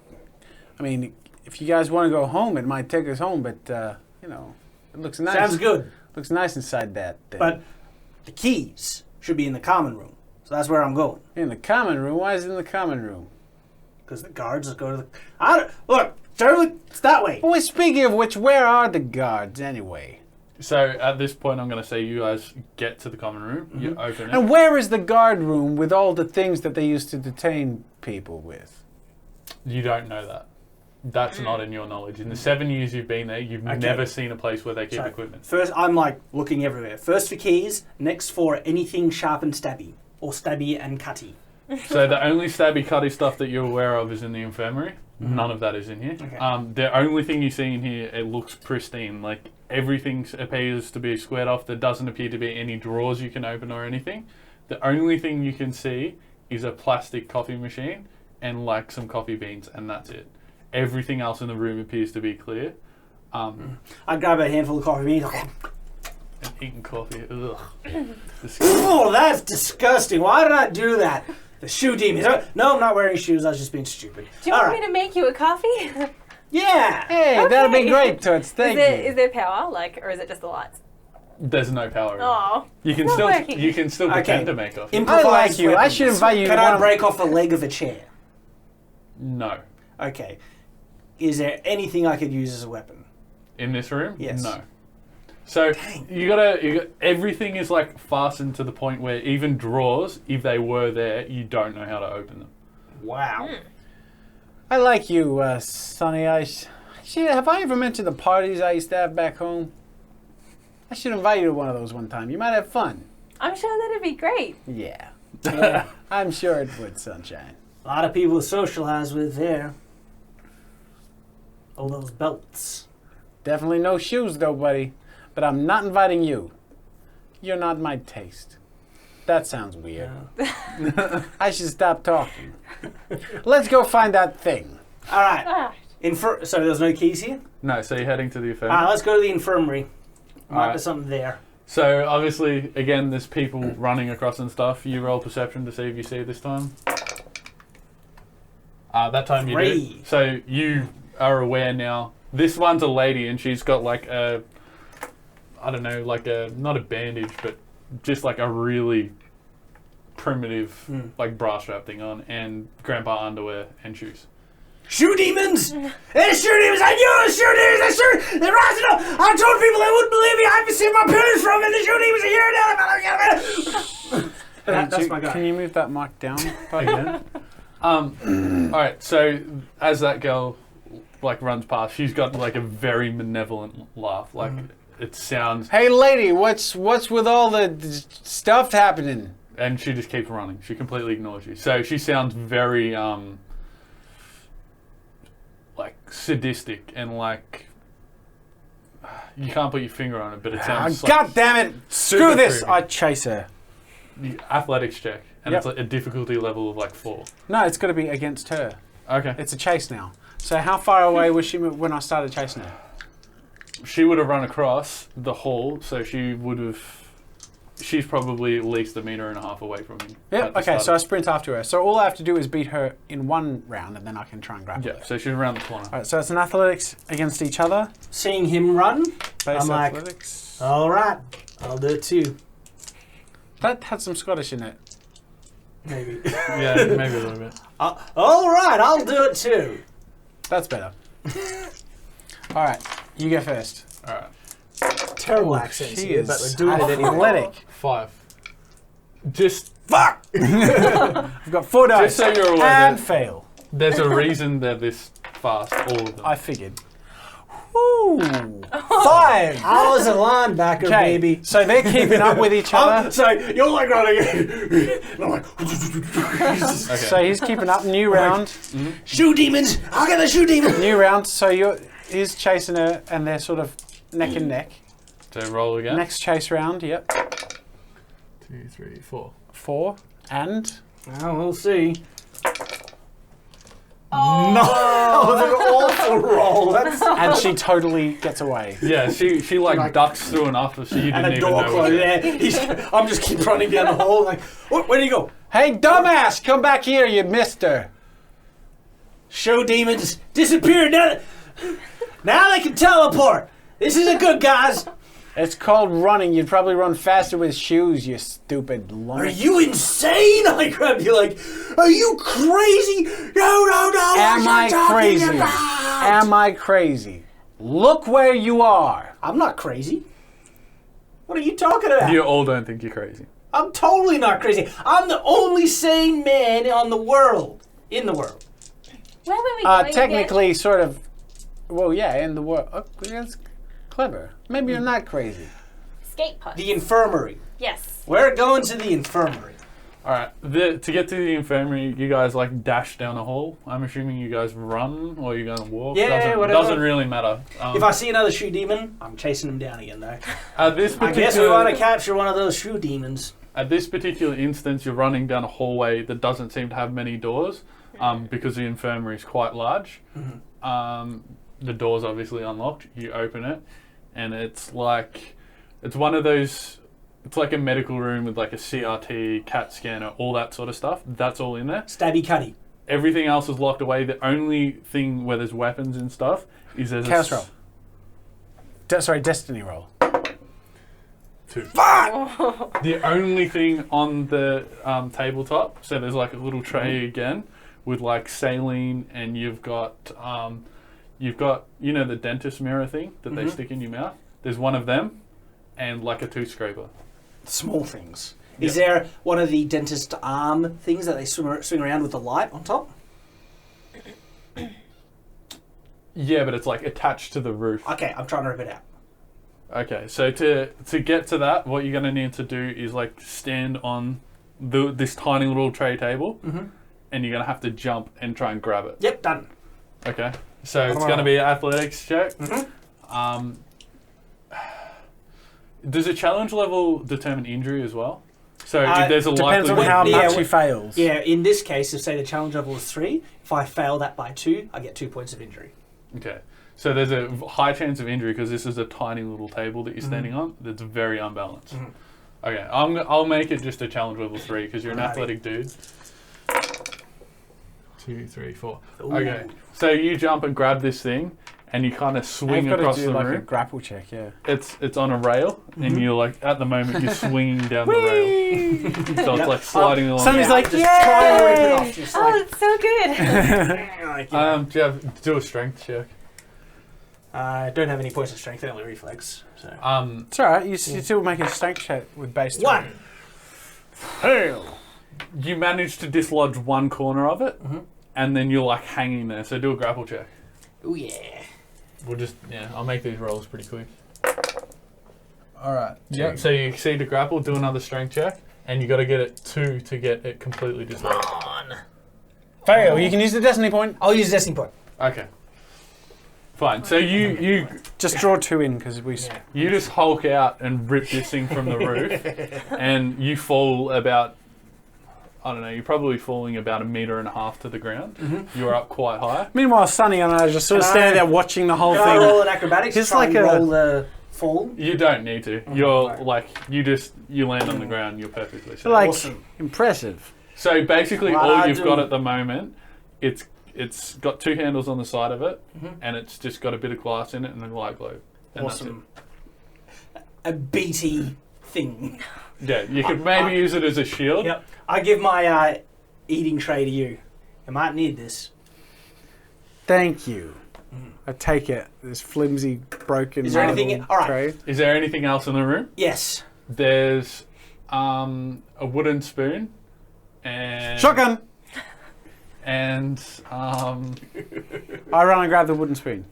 I mean, if you guys want to go home, it might take us home, but you know, it looks nice. Sounds good. Looks nice inside that thing. But the keys should be in the common room. So that's where I'm going. In the common room? Why is it in the common room? Because the guards just go to the... Look, Charlie, it's that way. Well, speaking of which, where are the guards anyway? So at this point, I'm going to say you guys get to the common room. You open it. And where is the guard room with all the things that they used to detain people with? You don't know that. That's not in your knowledge. In the 7 years you've been there, you've never seen a place where they keep Sorry. equipment. First, I'm like looking everywhere. First for keys, next for anything sharp and stabby. Or stabby and cutty. So the only stabby cutty stuff that you're aware of is in the infirmary. None of that is in here. Okay. The only thing you see in here, it looks pristine. Like everything appears to be squared off. There doesn't appear to be any drawers you can open or anything. The only thing you can see is a plastic coffee machine and like some coffee beans, and that's it. Everything else in the room appears to be clear. I grab a handful of coffee beans. And eating coffee, ugh. Oh, that's disgusting. Why did I do that? The shoe demons. No, I'm not wearing shoes. I was just being stupid. Do you want me to make you a coffee? Yeah. Hey, Okay. that'd be great, Toots. Thank Is you. there power, or is it just the lights? There's no power in it. Oh, You can it's not still working. you can still pretend Okay. to make coffee. I Improvised like you. I weapons. should invite you to Can one I of- break off the leg of a chair? No. Okay. Is there anything I could use as a weapon? In this room? Yes. No. So you got everything is like fastened to the point where even drawers, if they were there, you don't know how to open them. Wow. I like you, Sonny. Have I ever mentioned the parties I used to have back home? I should invite you to one of those one time. You might have fun. I'm sure that'd be great. Yeah. Yeah. I'm sure it would, Sunshine. A lot of people to socialize with there. All those belts. Definitely no shoes, though, buddy. But I'm not inviting you. You're not my taste. That sounds weird. I should stop talking. Let's go find that thing. All right. Ah, So there's no keys here? No, so you're heading to the All infirmary. right, let's go to the infirmary. Might be Alright. something there. So obviously, again, there's people running across and stuff. You roll perception to see if you see it this time. That time you do. 3. So you are aware now. This one's a lady, and she's got like a, I don't know, like a not a bandage, but just like a really primitive like bra strap thing on, and grandpa underwear and shoes. Shoe demons! Hey, shoe demons! I knew it was shoe demons! They're rising up! I told people they wouldn't believe me! I haven't seen my parents from, and the shoe demons are here now! That's my guy. Can you move that mark down? Again. All right. So as that girl like runs past, she's got like a very malevolent laugh. Like it sounds, Hey, lady, what's with all the stuff happening? and she just keeps running. She completely ignores you. So she sounds very like sadistic and like you can't put your finger on it, but it sounds. God damn it! Screw super this! creepy. I chase her. The athletics check, and Yep. it's like a difficulty level of like 4. No, it's got to be against her. Okay. It's a chase now. So how far away was she when I started chasing her? She would have run across the hall, so she would have. she's probably at least 1.5 meters away from you. Yep. Okay, so I sprint after her. So all I have to do is beat her in one round, and then I can try and grab her. Yeah, so she's around the corner. All right, so it's an athletics against each other. Seeing him run, Base I'm like, athletics. all right, I'll do it too. That had some Scottish in it. Maybe. Yeah, maybe a little bit. All right, I'll do it too. That's better. All right, you go first. All right. Terrible accents She here, is but we're doing it anyway. athletic. 5. Just Fuck! I've got 4 dice. Just so you're aware and that- fail. there's a reason they're this fast, all of them. I figured. Woo! 5! I was a linebacker, Okay, baby. so they're keeping up with each other. So you're like running, and I'm like, Okay. So he's keeping up. New round. shoe demons! I'll get the shoe demon! New round. So he's chasing her, and they're sort of neck and neck. So roll again. Next chase round. Yep. 2, 3, 4. 4 and Well, we'll see. Oh. No, that was an awful roll. and she totally gets away. Yeah, she like ducks through an office, so you And didn't a even door know. closed. Yeah, I'm just keep running down the hall. Like, where do you go? Hey, dumbass! Come back here, you mister. Show demons disappeared. Now they can teleport. This isn't good, guys. It's called running. You'd probably run faster with shoes, you stupid Are lump. you insane? I grabbed you like, are you crazy? No. Am what I you talking crazy? about? Am I crazy? Look where you are. I'm not crazy. What are you talking about? You all don't think you're crazy. I'm totally not crazy. I'm the only sane man in the world. Where were we going Technically, sort of. Well, yeah, in the world. Oh, that's clever. Maybe you're not crazy. again? Skate pod. The infirmary. Yes. We're going to the infirmary. All right, to get to the infirmary, you guys like dash down the hall. I'm assuming you guys run or you're going to walk. Yeah, whatever. Doesn't really matter. If I see another shoe demon, I'm chasing him down again, though. At this I guess we particular, want to capture one of those shoe demons. at this particular instance, you're running down a hallway that doesn't seem to have many doors, because the infirmary is quite large. The door's obviously unlocked. You open it, and it's one of those. It's like a medical room with like a CRT, CAT scanner, all that sort of stuff. That's all in there. Stabby cutty. Everything else is locked away. The only thing where there's weapons and stuff is there's Chaos roll. Destiny roll. 2. The only thing on the tabletop, so there's like a little tray again with like saline, and you've got the dentist mirror thing that they stick in your mouth. There's one of them, and like a tooth scraper. Small things. Is there one of the dentist arm things that they swing around with the light on top? Yeah, but it's like attached to the roof. Okay, I'm trying to rip it out. Okay, so to get to that, what you're gonna need to do is like stand on this tiny little tray table, and you're gonna have to jump and try and grab it. Yep, done. Okay, so it's gonna be an athletics check. Does a challenge level determine injury as well? So if there's a Depends on likelihood. how much yeah, he fails. Yeah, in this case, if say the challenge level is 3, if I fail that by 2, I get 2 points of injury. Okay, so there's a high chance of injury because this is a tiny little table that you're standing on that's very unbalanced. Okay, I'll make it just a challenge level 3 because you're an Alrighty. athletic dude. 2, 3, 4. Ooh. Okay, so you jump and grab this thing, and you kind of swing You've got across to do the like a room. grapple check, yeah. It's on a rail, and you're like at the moment you're swinging down the rail, so it's like sliding along. Sonny's like, just trying to rip it off. yay! Just Oh, like, it's so good. Do a strength check. I don't have any points of strength, only reflex. So. It's alright, you still make a strength check with base 3. 1. Hail! You manage to dislodge one corner of it, and then you're like hanging there. So do a grapple check. Oh yeah. I'll make these rolls pretty quick. All right. Yeah. So you exceed the grapple. Do another strength check, and you got to get it 2 to get it completely dislodged. On. Fail, you can use the destiny point. I'll use a destiny point. Okay. Fine. So you Just draw 2 in because we. Yeah. you just hulk out and rip this thing from the roof, and you fall about. I don't know. You're probably falling about 1.5 meters to the ground. You're up quite high. Meanwhile, Sonny and I are just sort of Can standing I- there watching the whole Can I thing. roll an acrobatics? Just Try like and a- roll the fall? You don't need to. You're like you land on the ground. You're perfectly safe. Like, Awesome. impressive. So basically, What all I you've do- got at the moment, it's got 2 handles on the side of it, and it's just got a bit of glass in it and a light globe. And Awesome. A BT thing. That's it. Yeah, you could maybe use it as a shield. Yep. I give my eating tray to you. You might need this. Thank you. I take it. This flimsy, broken Is there marble anything- all right. tray. Is there anything else in the room? Yes. There's a wooden spoon and Shotgun! and I run and grab the wooden spoon.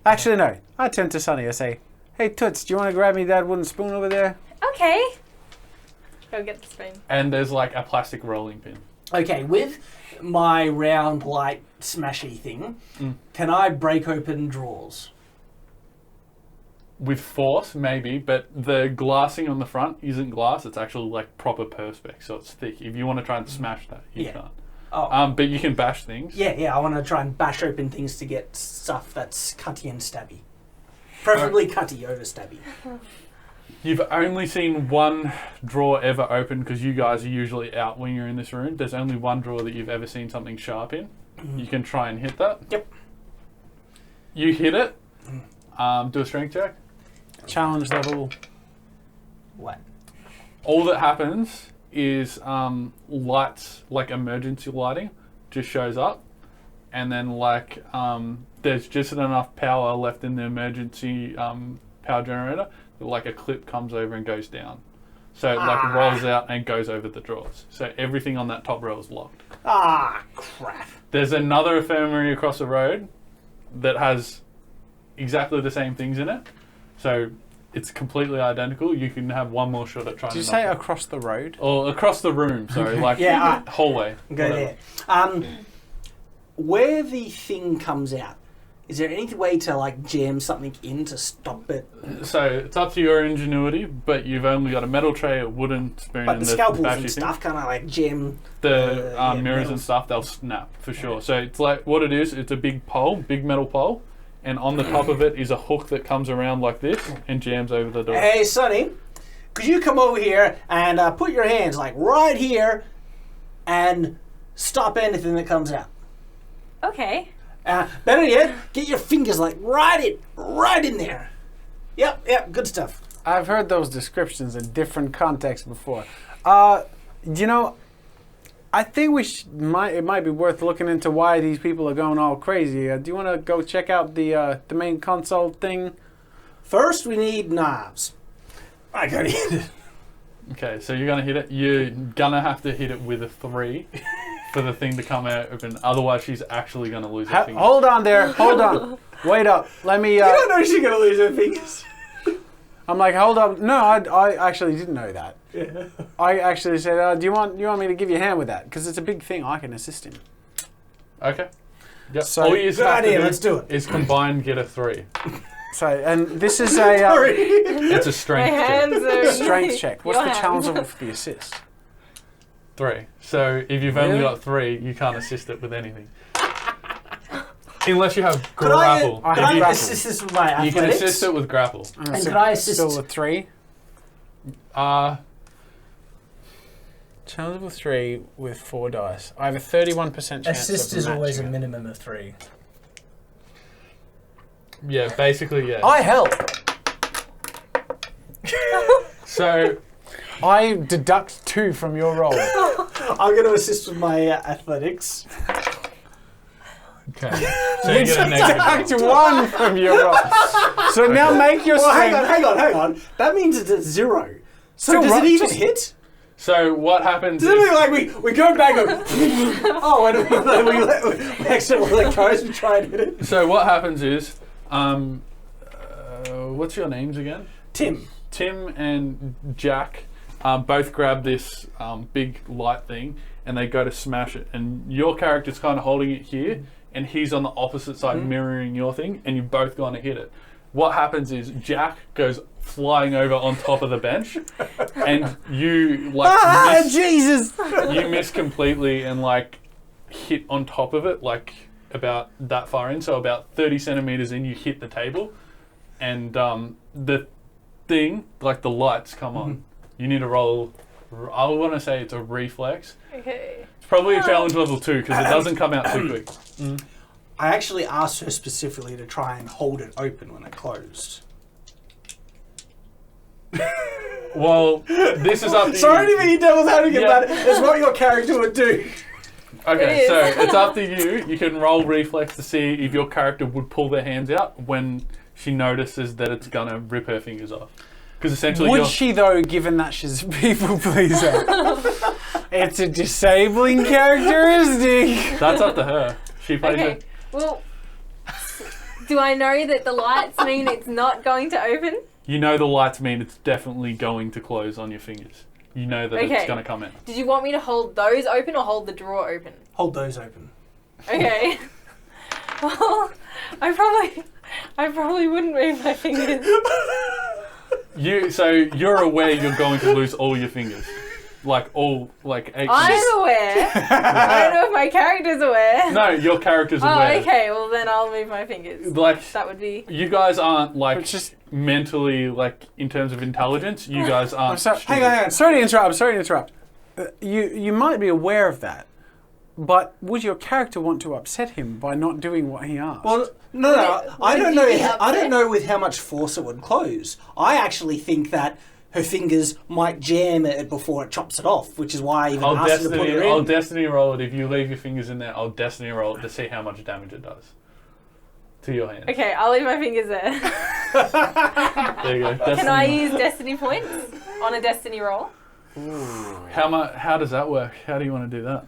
Actually, no. I turn to Sonny. I say, "Hey, Toots, do you want to grab me that wooden spoon over there?" Okay. Go get the spoon. and there's like a plastic rolling pin. Okay, with my round light smashy thing, can I break open drawers? With force, maybe, but the glassing on the front isn't glass. It's actually like proper perspex, so it's thick. If you want to try and smash that, you Yeah. can't. Oh. But you can bash things. Yeah, I want to try and bash open things to get stuff that's cutty and stabby. Preferably cutty over stabby. You've only seen one drawer ever open because you guys are usually out when you're in this room. There's only one drawer that you've ever seen something sharp in. You can try and hit that. Yep. You hit it. Do a strength check. Challenge level. What? All that happens is lights, like emergency lighting, just shows up, and then like there's just enough power left in the emergency power generator that like a clip comes over and goes down, so it like rolls out and goes over the drawers. So everything on that top row is locked. Ah, crap. There's another infirmary across the road that has exactly the same things in it, so it's completely identical. You can have one more shot at trying. Did you to say knock it. across the road? Or across the room? Sorry, like Yeah, hallway. Go whatever. there. Where the thing comes out, is there any way to like jam something in to stop it? So it's up to your ingenuity, but you've only got a metal tray, a wooden spoon, But and the the scalpels battery and thing. stuff kind of like jam. The yeah, mirrors metals. and stuff, they'll snap for sure. So it's like what it is. It's a big pole, big metal pole, and on the top of it is a hook that comes around like this and jams over the door. Hey, Sonny, could you come over here and put your hands like right here and stop anything that comes out? Okay. Better yet, get your fingers like right in there. Yep, good stuff. I've heard those descriptions in different contexts before. You know, I think it might be worth looking into why these people are going all crazy. Do you want to go check out the main console thing? First, we need knives. I gotta hit it. Okay, so you're gonna hit it. You're gonna have to hit it with a 3 for the thing to come out open. Otherwise, she's actually gonna lose her finger. Hold on there. Hold on. Wait up. Let me. You don't know she's gonna lose her fingers. I'm like, hold up. No, I actually didn't know that. Yeah. I actually said, do you want me to give you a hand with that? Because it's a big thing. I can assist him. Okay. Yep. So- All you Good idea, let's do it. is combine, get a 3. So, and this is a Sorry. It's a My strength check. hands are... strength check. What's Your the hand. challenge level for the assist? 3. So if you've only Really? got 3, you can't assist it with anything. Unless you have Could I, grapple. I could have I grapple. assist this with my You can athletics? assist it with grapple. And could I assist? Still a 3. Challenge level 3 with 4 dice. I have a 31% chance Assist of is always a matching it. minimum of 3. Yeah, basically, yeah. I help. So I deduct 2 from your roll. I'm going to assist with my athletics. okay. So you get a negative. Deduct 1 from your roll. So now make your Well, strength. hang on. That means it's at 0. So Still does right, it even just- hit? So what happens Does it is look like we go back and oh, and we accidentally let go as we try and hit it? so what happens is what's your names again? Tim. Tim and Jack both grab this big light thing and they go to smash it. And your character's kind of holding it here, and he's on the opposite side mirroring your thing, and you've both gone to hit it. What happens is Jack goes flying over on top of the bench, and you like Jesus! you miss completely and like hit on top of it, like about that far in. So about 30 centimeters in, you hit the table, and the thing, like the lights come on. You need to roll. I want to say it's a reflex. Okay. It's probably a challenge level 2 because it doesn't come out too quick. I actually asked her specifically to try and hold it open when it closed. Well, this is up to you. Sorry to be devil's advocate, but it's what your character would do. Okay, It so is. it's up to you. You can roll reflex to see if your character would pull their hands out when she notices that it's gonna rip her fingers off. Because essentially, Would she though, given that she's a people pleaser? It's a disabling characteristic. that's up to her. She plays Okay. it. Well, do I know that the lights mean it's not going to open? You know the lights mean it's definitely going to close on your fingers. You know that Okay. it's gonna come out. Did you want me to hold those open or hold the drawer open? Hold those open. Okay. Well, I probably wouldn't move my fingers. So you're aware you're going to lose all your fingers, like all like 8. I'm aware. I don't know if my character's aware. No, your character's Oh, aware. okay. Well, then I'll move my fingers. Like That would be. you guys aren't like It's just- mentally like in terms of intelligence. You guys aren't. sorry, stupid. Hang on. Sorry to interrupt. You might be aware of that, but would your character want to upset him by not doing what he asked? Well, no. I would don't you know. be I upset? don't know with how much force it would close. I actually think that her fingers might jam it before it chops it off, which is why I even asked her to put her I'll in. destiny roll it. If you leave your fingers in there, I'll destiny roll it to see how much damage it does to your hand. Okay, I'll leave my fingers there. There you go. Can Destiny. I use destiny points on a destiny roll? How does that work? How do you want to do that?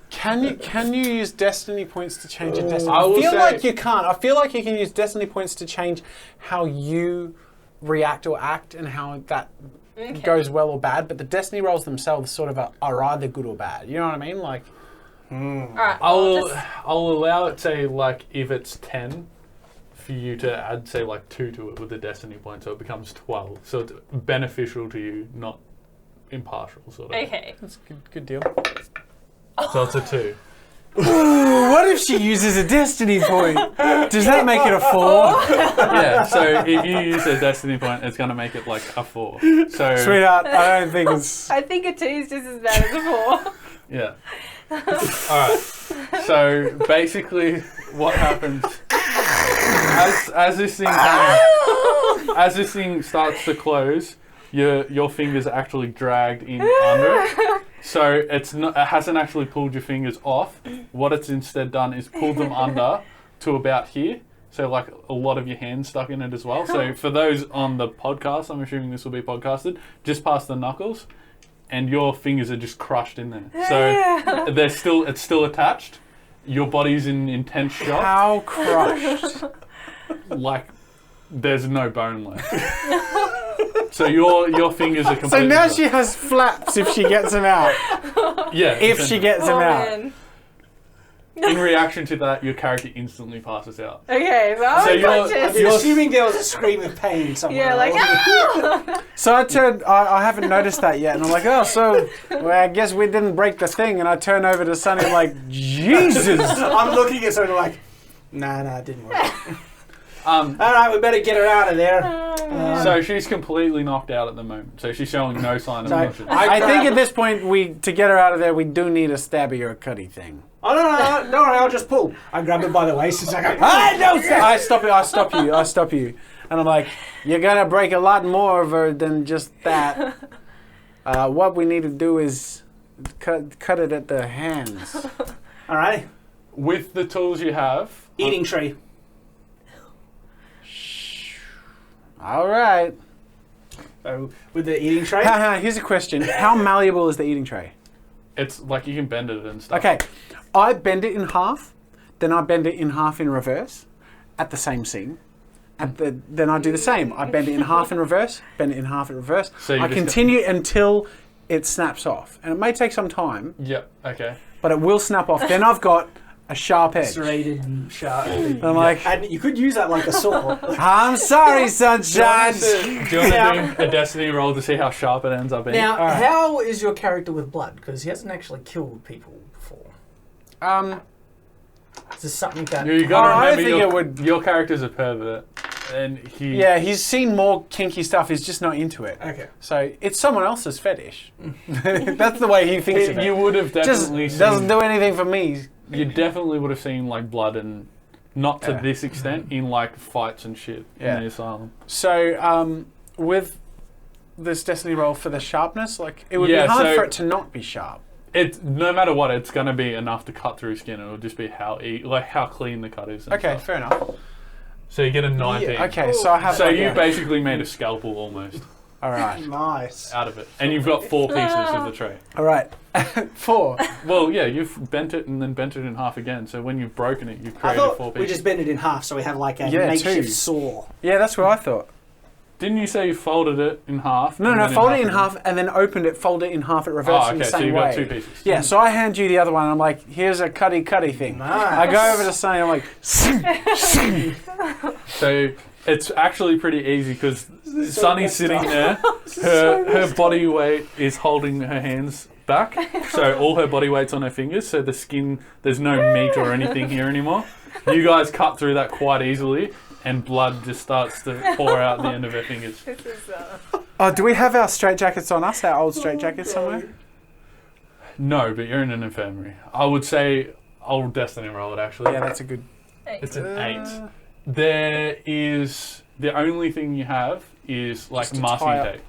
Can you use destiny points to change a destiny? I I will feel say- like you can't. I feel like you can use destiny points to change how you react or act and how that goes well or bad. But the destiny rolls themselves sort of are either good or bad. You know what I mean? Like, Alright. I'll allow it, say, like, if it's 10, for you to add, say, like, 2 to it with the destiny point, so it becomes 12. So it's beneficial to you, not impartial, sort of. Okay. that's a good deal. So it's a 2. What if she uses a destiny point? Does that make it a 4? Yeah, so if you use a destiny point, it's going to make it, like, a 4. So, Sweetheart, I don't think it's... I think a 2 is just as bad as a 4. yeah. Alright. So, basically, what happens... As this thing as this thing starts to close, your fingers are actually dragged in under it. So it hasn't actually pulled your fingers off. What it's instead done is pulled them under to about here. So like a lot of your hands stuck in it as well. So for those on the podcast, I'm assuming this will be podcasted, just past the knuckles, and your fingers are just crushed in there. So it's still attached. Your body's in intense shock. How crushed. Like there's no bone left. So your fingers are So completely now dry. she has flaps if she gets them out. Yeah. If she gets them Oh, out. man. In reaction to that, your character instantly passes out. Okay, so I'm So you're- unconscious. I'm assuming there was a scream of pain somewhere. Yeah, like, ah! So I haven't noticed that yet, and I'm like, oh, so well, I guess we didn't break the thing. And I turn over to Sonny like, Jesus. I'm looking at someone like, nah, it didn't work. All Um, right, we better get her out of there. so she's completely knocked out at the moment. So she's showing no sign of So motion. I think at this point, to get her out of there, we do need a stabby or a cutty thing. Oh no, don't worry, I'll just pull. I grab it by the waist and I go, I stop you. And I'm like, you're going to break a lot more of her than just that. What we need to do is cut it at the hands. All right, With the tools you have, eating tray. All right. So with the eating tray, Here's a question. How malleable is the eating tray? it's like you can bend it and stuff. Okay, I bend it in half, then I bend it in half in reverse at the same seam. Then I do the same. I bend it in half in reverse, bend it in half in reverse. So you I just continue until it snaps off. And it may take some time, Yep. Okay. but it will snap off. Then I've got a sharp edge. serrated and sharp. I'm like, And you could use that like a saw. I'm sorry, sunshine. Do you want to do a destiny roll to see how sharp it ends up being? Now, Alright. how is your character with blood? Because he hasn't actually killed people before. Is this something that... You got to I remember think it would- your character's a pervert. and he. Yeah, he's seen more kinky stuff. He's just not into it. Okay. So it's someone else's fetish. That's the way he thinks of it. You would have Just definitely seen. doesn't do anything for me. You definitely would have seen like blood and not to Yeah. this extent in like fights and shit Yeah. in the asylum. So with this destiny roll for the sharpness, like it would be Yeah, hard so- for it to not be sharp. It's no matter what, it's gonna be enough to cut through skin. It'll just be how clean the cut is. and Okay, stuff. fair enough. So you get a 19. Yeah, okay, so I have. So like you a- basically made a scalpel almost all right, Nice. out of it, and you've got 4 pieces of the tray. all right. 4. Well, yeah, you've bent it and then bent it in half again. So when you've broken it, you've I created 4 thought pieces. we just bend it in half so we have like a Yeah, makeshift 2. saw. Yeah, that's what I thought. Didn't you say you folded it in half? No, and no, then fold it in again? half and then opened it, fold it in half, it reverts Oh, in okay, the so same you've way. got 2 pieces. Yeah, so I hand you the other one and I'm like, here's a cutty thing. Nice. I go over to Sunny, I'm like, So it's actually pretty easy because Sunny's sitting there. Her body weight is holding her hands back, so all her body weight's on her fingers. So the skin, there's no meat or anything here anymore. You guys cut through that quite easily, and blood just starts to pour out the end of her fingers. This is, oh, do we have our straitjackets on us, our old straitjackets somewhere? No, but you're in an infirmary. I would say I'll destiny roll it actually. Yeah, that's a good. It's an 8. There is the only thing you have is like Just to masking tie up. tape.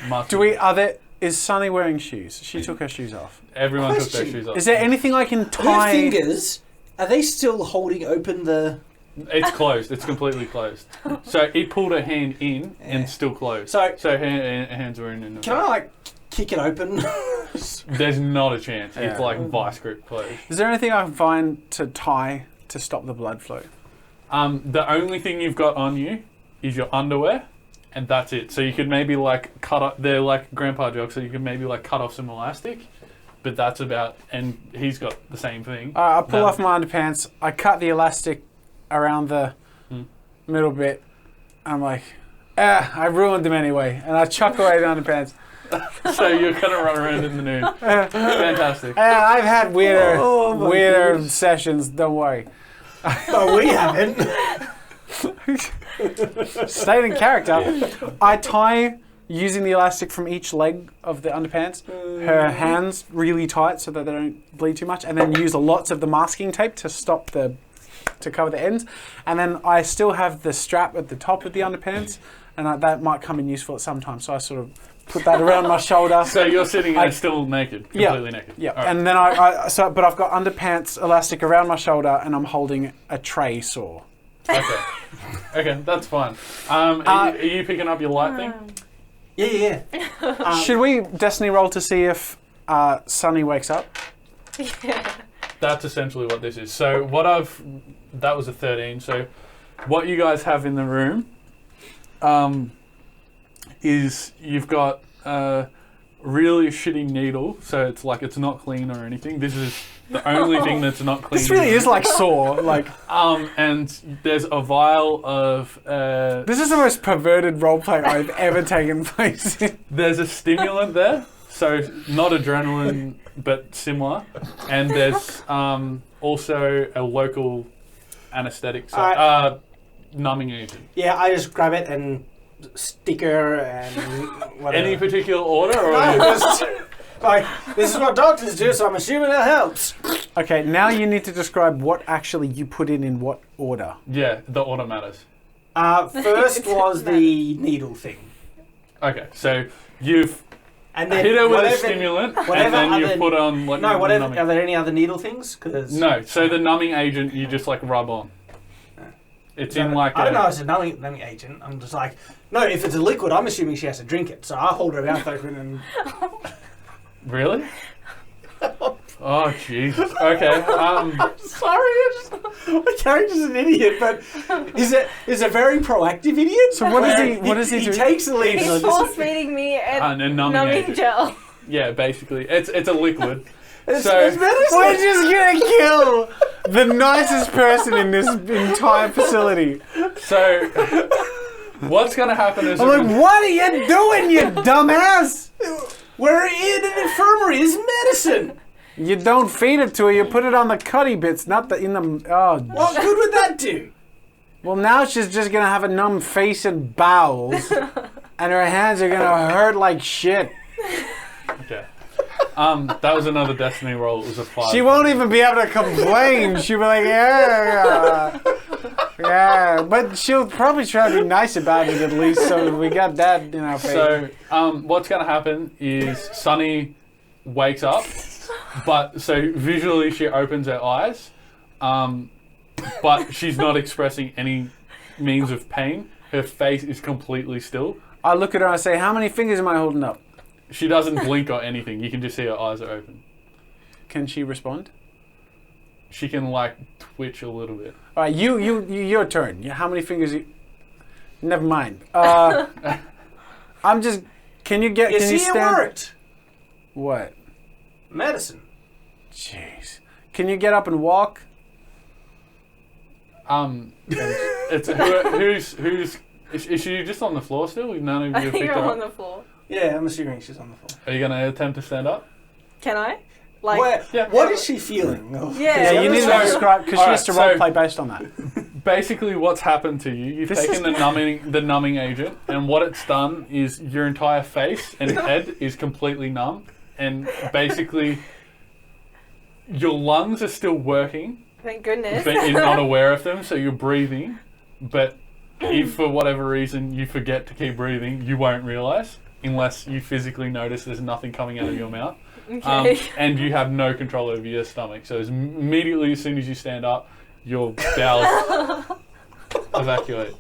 Masking Do we? tape. Are there? Is Sunny wearing shoes? She took her shoes off. Everyone took their Question. shoes off. Is there anything I can Her tie? fingers, are they still holding open the... It's closed. It's completely closed. So it pulled her hand in Yeah. and still closed. So, So her hands were in. And can I like kick it open? There's not a chance. Yeah. It's like vice grip closed. Is there anything I can find to tie to stop the blood flow? The only thing you've got on you is your underwear, and that's it. So you could maybe like cut up. They're like grandpa jokes, so you could maybe like cut off some elastic, but that's about. And he's got the same thing. I pull No. off my underpants. I cut the elastic around the middle bit. I'm like, I ruined them anyway, and I chuck away the underpants. So you're gonna run around in the nude. Fantastic. I've had weirder, Oh my weirder goodness. sessions. Don't worry. No, we haven't. Stayed in character. I tie using the elastic from each leg of the underpants. Her hands really tight so that they don't bleed too much, and then use lots of the masking tape to stop to cover the ends. And then I still have the strap at the top of the underpants, and that might come in useful at some time. So I sort of put that around my shoulder. So you're sitting there still naked, completely naked. Yeah, All right. and then but I've got underpants elastic around my shoulder, and I'm holding a tray saw. Okay. Okay, that's fine. Are you picking up your light thing? Yeah. Should we destiny roll to see if Sunny wakes up? That's essentially what this is. So that was a 13. So what you guys have in the room is you've got a really shitty needle. So it's like it's not clean or anything. This is the only thing that's not clean. This really is like Saw. Like And there's a vial of. this is the most perverted roleplay I've ever taken place in. There's a stimulant there. So not adrenaline, but similar. And there's also a local anesthetic, so, numbing agent. Yeah, I just grab it and sticker and whatever. Any particular order? Or No, just, like, this is what doctors do, so I'm assuming it helps. Okay, now you need to describe what actually you put in what order. Yeah, the order matters. First was the needle thing. Okay, so you've And then hit her with a whatever- stimulant, and whatever then you other- put on like No, whatever. numbing. Are there any other needle things? Cause No, so the numbing agent you just like rub on. It's in like I don't know. It's a numbing agent. I'm just like, no. If it's a liquid, I'm assuming she has to drink it. So I hold her mouth open and. Really? Oh Jesus. Okay. Sorry, my character's an idiot, but is a very proactive idiot. So what does Where he- what does he do? He takes the lead. He's and force feeding me And a and numbing numbing agent. gel. Yeah, basically, it's a liquid. it's So- medicine. We're just gonna kill the nicest person in this entire facility. So what's gonna happen is I'm like, what are you doing, you dumbass? We're in an infirmary. It's medicine. You don't feed it to her. You put it on the cutty bits, not the in the. Oh. What good would that do? Well, now she's just gonna have a numb face and bowels, and her hands are gonna hurt like shit. Okay. That was another Destiny roll. It was a 5. She won't even be able to complain. She'll be like, yeah, yeah. But she'll probably try to be nice about it at least. So we got that in our face. So, what's going to happen is Sunny wakes up, but so visually she opens her eyes, but she's not expressing any means of pain. Her face is completely still. I look at her and I say, "How many fingers am I holding up?" She doesn't blink or anything. You can just see her eyes are open. Can she respond? She can like twitch a little bit. All right, your turn. How many fingers? Never mind. I'm just. Can you get? You Can see, you it stand? worked. What? Medicine. Jeez. Can you get up and walk? It's who's is she just on the floor still? None of I you have think picked I'm her on up. the floor. Yeah, I'm assuming she's on the floor. Are you going to attempt to stand up? Can I? Like, What is she feeling? Oh, Yeah, Yeah, you need to describe because she has to Alright, so- roleplay based on that. Basically, what's happened to you? You've taken the numbing agent, and what it's done is your entire face and head is completely numb, and basically your lungs are still working, thank goodness. but you're not aware of them. So you're breathing, but if for whatever reason you forget to keep breathing, you won't realize unless you physically notice there's nothing coming out of your mouth. Okay. And you have no control over your stomach. So immediately as soon as you stand up, your bowels evacuate.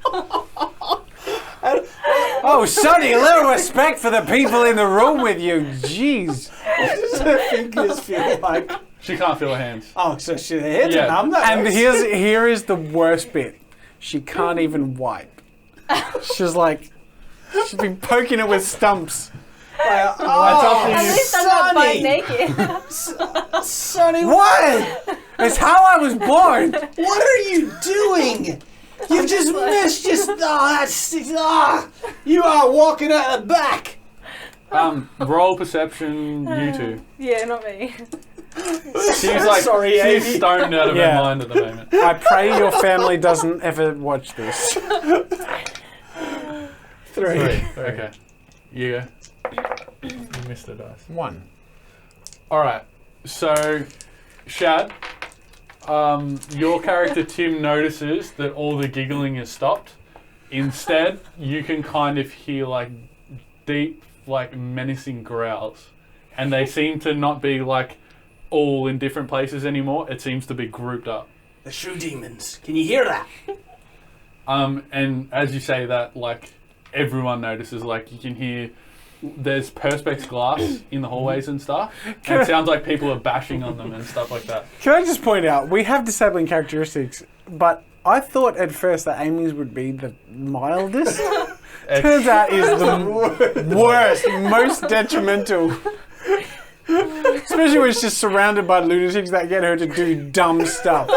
Oh, Sonny, a little respect for the people in the room with you. Jeez. What does her fingers feel like? She can't feel her hands. Oh, so she heads Yeah. are numb. That And works. here is the worst bit. She can't even wipe. She's like, she's been poking it with stumps. Like, That's up to At you. least I'm not butt Sonny! naked. Sonny, What? It's how I was born. what are you doing? You've just missed your... you are walking at the back. Roll perception, you two. Yeah, not me. She's like, Sorry, she's Amy. stoned out of Yeah. her mind at the moment. I pray your family doesn't ever watch this. 3. Okay. You go. You missed the dice. 1. Alright, so Shad, your character Tim notices that all the giggling has stopped. Instead, you can kind of hear like deep, like menacing growls. And they seem to not be like all in different places anymore. It seems to be grouped up. The shoe demons. Can you hear that? And as you say that, like everyone notices, like you can hear there's perspex glass in the hallways and stuff. And it sounds like people are bashing on them and stuff like that. Can I just point out, we have disabling characteristics, but I thought at first that Amy's would be the mildest. Turns out is the worst, most detrimental. Especially when she's surrounded by lunatics that get her to do dumb stuff.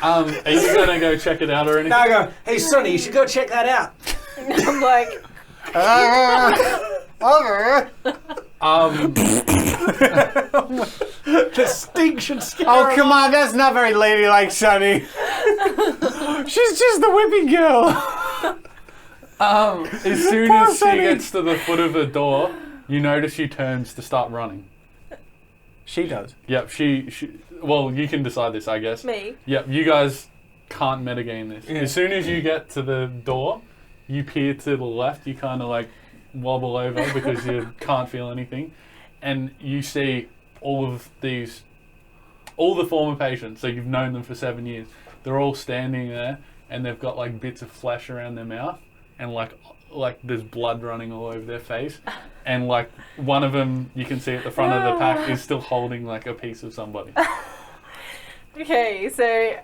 Are you gonna go check it out or anything? Now I go, hey Sonny, you should go check that out. I'm like, The stink should scare Oh, her come off. on, that's not very ladylike, Sonny. She's just the whipping girl. As soon Poor as she Sonny. gets to the foot of the door, you notice she turns to start running. She does. Yep, she well, you can decide this, I guess. me. Yep, you guys can't metagame this. As soon as you get to the door, you peer to the left, you kind of like wobble over because you can't feel anything. And you see all the former patients, so you've known them for 7 years. They're all standing there and they've got like bits of flesh around their mouth and like there's blood running all over their face. And like one of them you can see at the front of the pack is still holding like a piece of somebody. Okay, so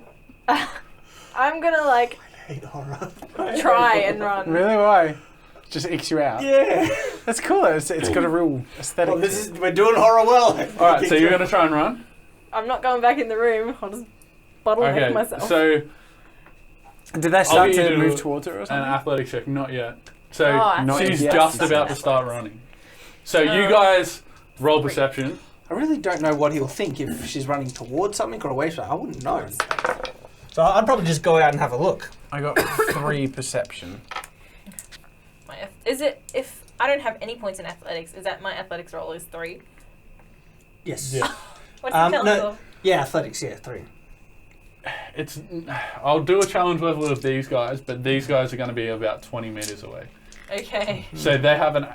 I'm gonna like I hate horror. try and run. Really? Why? Just icks you out. Yeah. That's cool. It's got a real aesthetic. Well, we're doing horror well. Alright, so you're going to try and run? I'm not going back in the room. I'll just bottleneck Okay, myself. so Did they start get you to to move towards her or an something? athletic check, not yet. So Oh, Not she's yet. just about to start running. So you guys roll perception. I really don't know what he'll think if she's running towards something or away from it. I wouldn't know. So I'd probably just go out and have a look. I got 3 perception. Is it, if I don't have any points in athletics, is that my athletics roll is 3? Yes. Yeah. What's the challenge level? Yeah, athletics, 3. I'll do a challenge level of these guys, but these guys are going to be about 20 meters away. Okay. So they have an...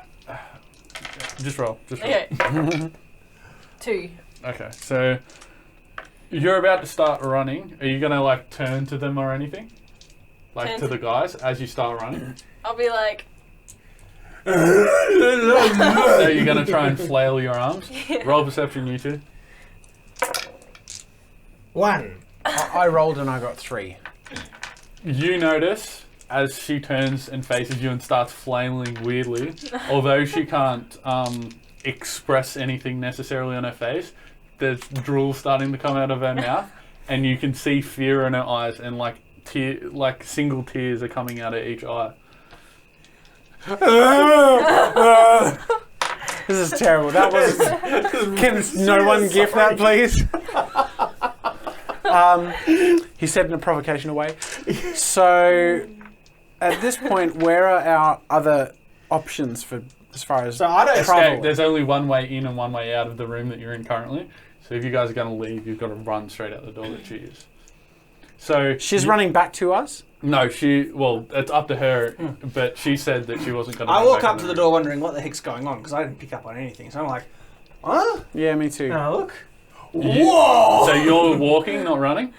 just roll. Okay. 2. Okay, so you're about to start running. Are you going to like turn to them or anything? Like Turn to the guys as you start running? I'll be like... So you're going to try and flail your arms? Yeah. Roll perception, you two. 1. I rolled and I got 3. You notice as she turns and faces you and starts flailing weirdly, although she can't express anything necessarily on her face, there's drool starting to come out of her mouth, and you can see fear in her eyes, and like single tears are coming out of each eye. This is terrible. That was... Can no one give that, please? He said in a provocational way. So, at this point, where are our other options for as far as Escape. travel? There's only one way in and one way out of the room that you're in currently. So if you guys are going to leave, you've got to run straight out the door that she is. So She's running back to us? No, well, it's up to her, but she said that she wasn't going to. I walk up to the door wondering what the heck's going on because I didn't pick up on anything. So I'm like, huh? Yeah, me too. Now look. Whoa! So you're walking, not running?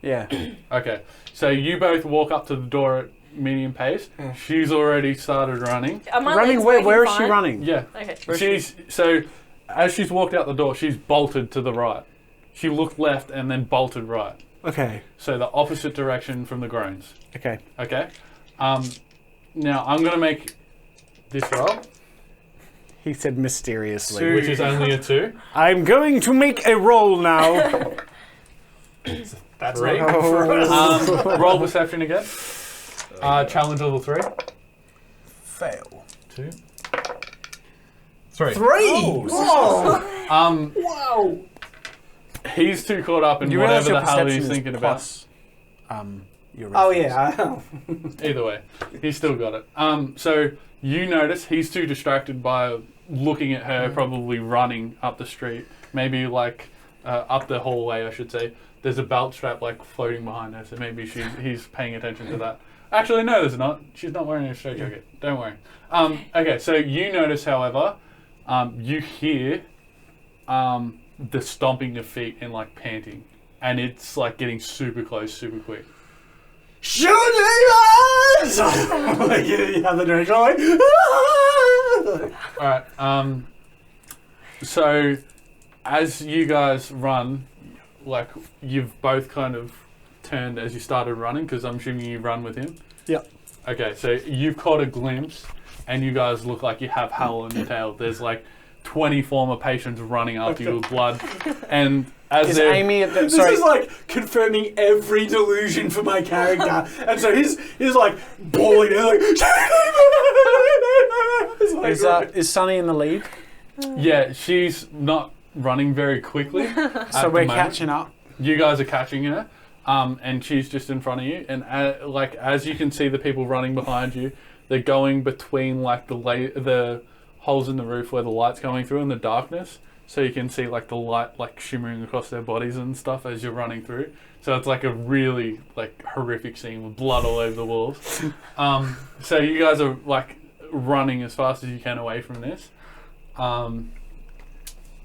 Yeah. Okay. So you both walk up to the door at medium pace. Yeah. She's already started running. Are my Running legs where? working Where is she fine? running? Yeah. Okay. So as she's walked out the door, she's bolted to the right. She looked left and then bolted right. Okay. So the opposite direction from the groans. Okay. Okay. Now I'm going to make this roll, He said mysteriously. 2. which is only a 2. I'm going to make a roll now. That's Three. not good for us. Roll perception again. Challenge level 3. Fail. 2. 3. 3. Whoa. Whoa. He's too caught up in You realise whatever your the hell perception he's is thinking about. plus, your Oh reference. yeah. Either way, he's still got it. So you notice he's too distracted by looking at her, probably running up the street, maybe like up the hallway, I should say. There's a belt strap like floating behind her, so maybe he's paying attention to that. Actually, no, there's not. She's not wearing a straitjacket. Don't worry. Okay, so you notice, however, you hear the stomping of feet and like panting, and it's like getting super close, super quick. Shoot us! Like in the other direction. All right. So as you guys run, like you've both kind of turned as you started running, because I'm assuming you run with him. Yep. Okay, so you've caught a glimpse, and you guys look like you have hell on your tail. There's like 20 former patients running after you with blood, and as Is they're Amy at the... This Sorry. is like confirming every delusion for my character, and so he's like bawling out like. It's like, Is Sunny in the lead? yeah, she's not running very quickly. So we're catching up. You guys are catching her, and she's just in front of you. And like as you can see, the people running behind you, they're going between like the holes in the roof where the light's going through in the darkness, so you can see like the light like shimmering across their bodies and stuff as you're running through. So it's like a really like horrific scene with blood all over the walls. So you guys are like running as fast as you can away from this.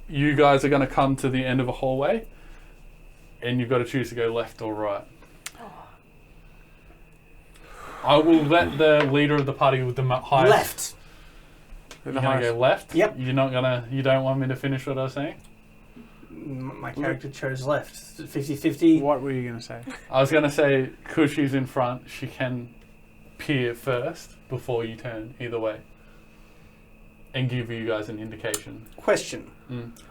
You guys are going to come to the end of a hallway, and you've got to choose to go left or right. I will let the leader of the party with the highest... left. You're going to go left? Yep. You don't want me to finish what I was saying? My character chose left. 50-50. What were you going to say? I was going to say, because she's in front, she can peer first before you turn, either way. And give you guys an indication. Question.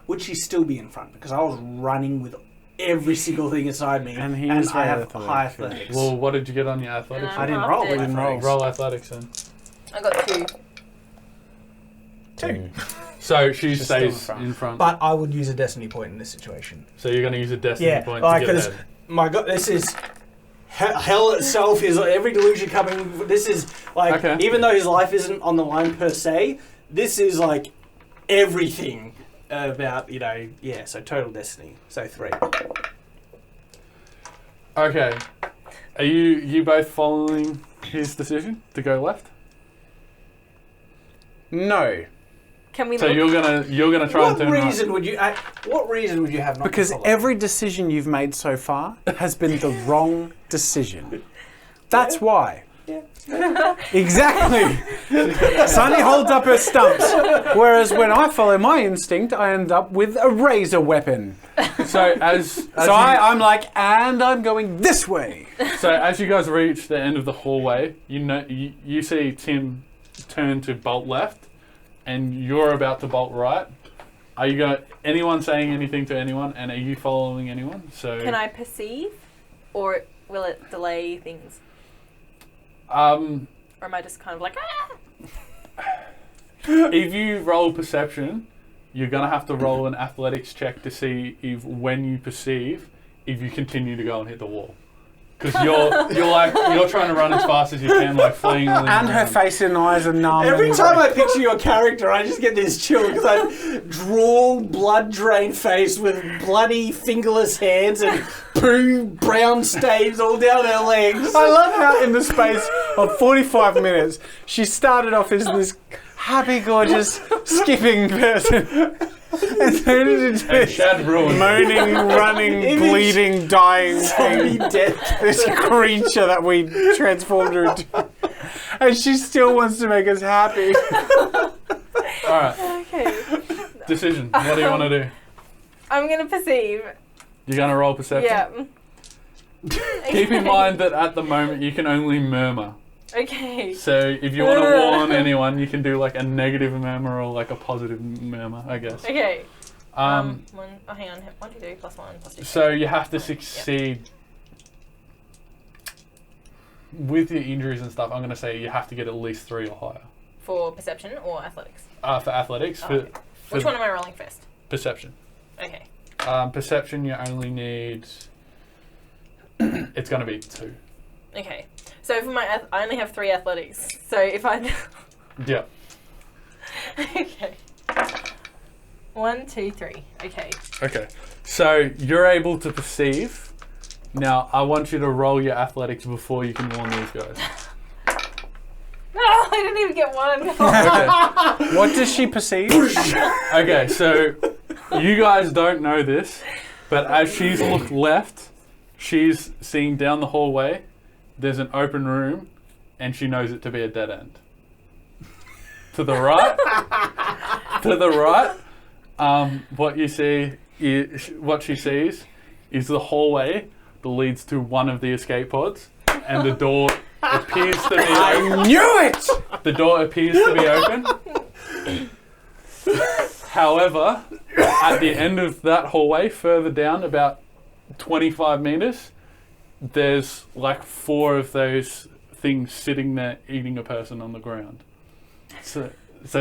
Would she still be in front? Because I was running with every single thing inside me, And and, he was I very have athletic. high athletics. Well, what did you get on your athletics? I didn't half roll. dead. We didn't roll. Roll athletics then. I got 2. 2. So she She's still stays in in front. But I would use a destiny point in this situation. So you're going to use a destiny Yeah, point like, to get because ahead. my God, this is hell itself. Is every delusion coming? This is like, Okay. even though his life isn't on the line per se, this is like everything about Yeah, so total destiny. So 3. Okay. Are you both following his decision to go left? No, Can we So look? you're gonna try and What turn right. reason would you? What reason would you have not? because to follow? every decision you've made so far has been the wrong decision. That's why. Yeah. Exactly. Sunny holds up her stumps, whereas when I follow my instinct, I end up with a razor weapon. So I'm like, and I'm going this way. So as you guys reach the end of the hallway, you see Tim turn to bolt left, and you're about to bolt right. Are you going? Anyone saying anything to anyone? And are you following anyone? So Can I perceive, or will it delay things? Or am I just kind of like, if you roll perception, you're gonna have to roll an athletics check to see if when you perceive, if you continue to go and hit the wall. Because you're trying to run as fast as you can, like fleeing. And her face and eyes are numb. Every and- time I picture your character, I just get this chill because I drool, blood-drained face with bloody fingerless hands and poo brown stains all down her legs. I love how in the space of 45 minutes, she started off as this happy, gorgeous, skipping person. And turned into And Shad ruined. moaning, running, Image. bleeding, dying Zombie thing. death. This creature that we transformed her into. And she still wants to make us happy. All right. okay, Decision. What do you want to do? I'm gonna perceive. You're gonna roll perception. Yeah. Keep in mind that at the moment you can only murmur. Okay. So if you want to warn anyone, you can do like a negative murmur or like a positive murmur, I guess. Okay. Um, hang on. 1, 2, 3 plus 1 plus 2. so you have to succeed with your injuries and stuff. I'm going to say you have to get at least 3 or higher. For perception or athletics? For athletics, Oh, for, okay. for Which one am I rolling first? perception. Okay. Perception, you only need. It's going to be 2. Okay. So for my, I only have 3 athletics. So if I. Yeah. Okay. 1, 2, 3. Okay. Okay. So you're able to perceive. Now I want you to roll your athletics before you can warn these guys. Oh, I didn't even get 1. Okay. What does she perceive? Okay, so you guys don't know this, but as she's looked left, she's seeing down the hallway, there's an open room, and she knows it to be a dead end. To the right, what you see, what she sees, is the hallway that leads to one of the escape pods, and the door appears to be open. I knew it! The door appears to be open. However, at the end of that hallway, further down, about 25 meters, there's like 4 of those things sitting there eating a person on the ground. So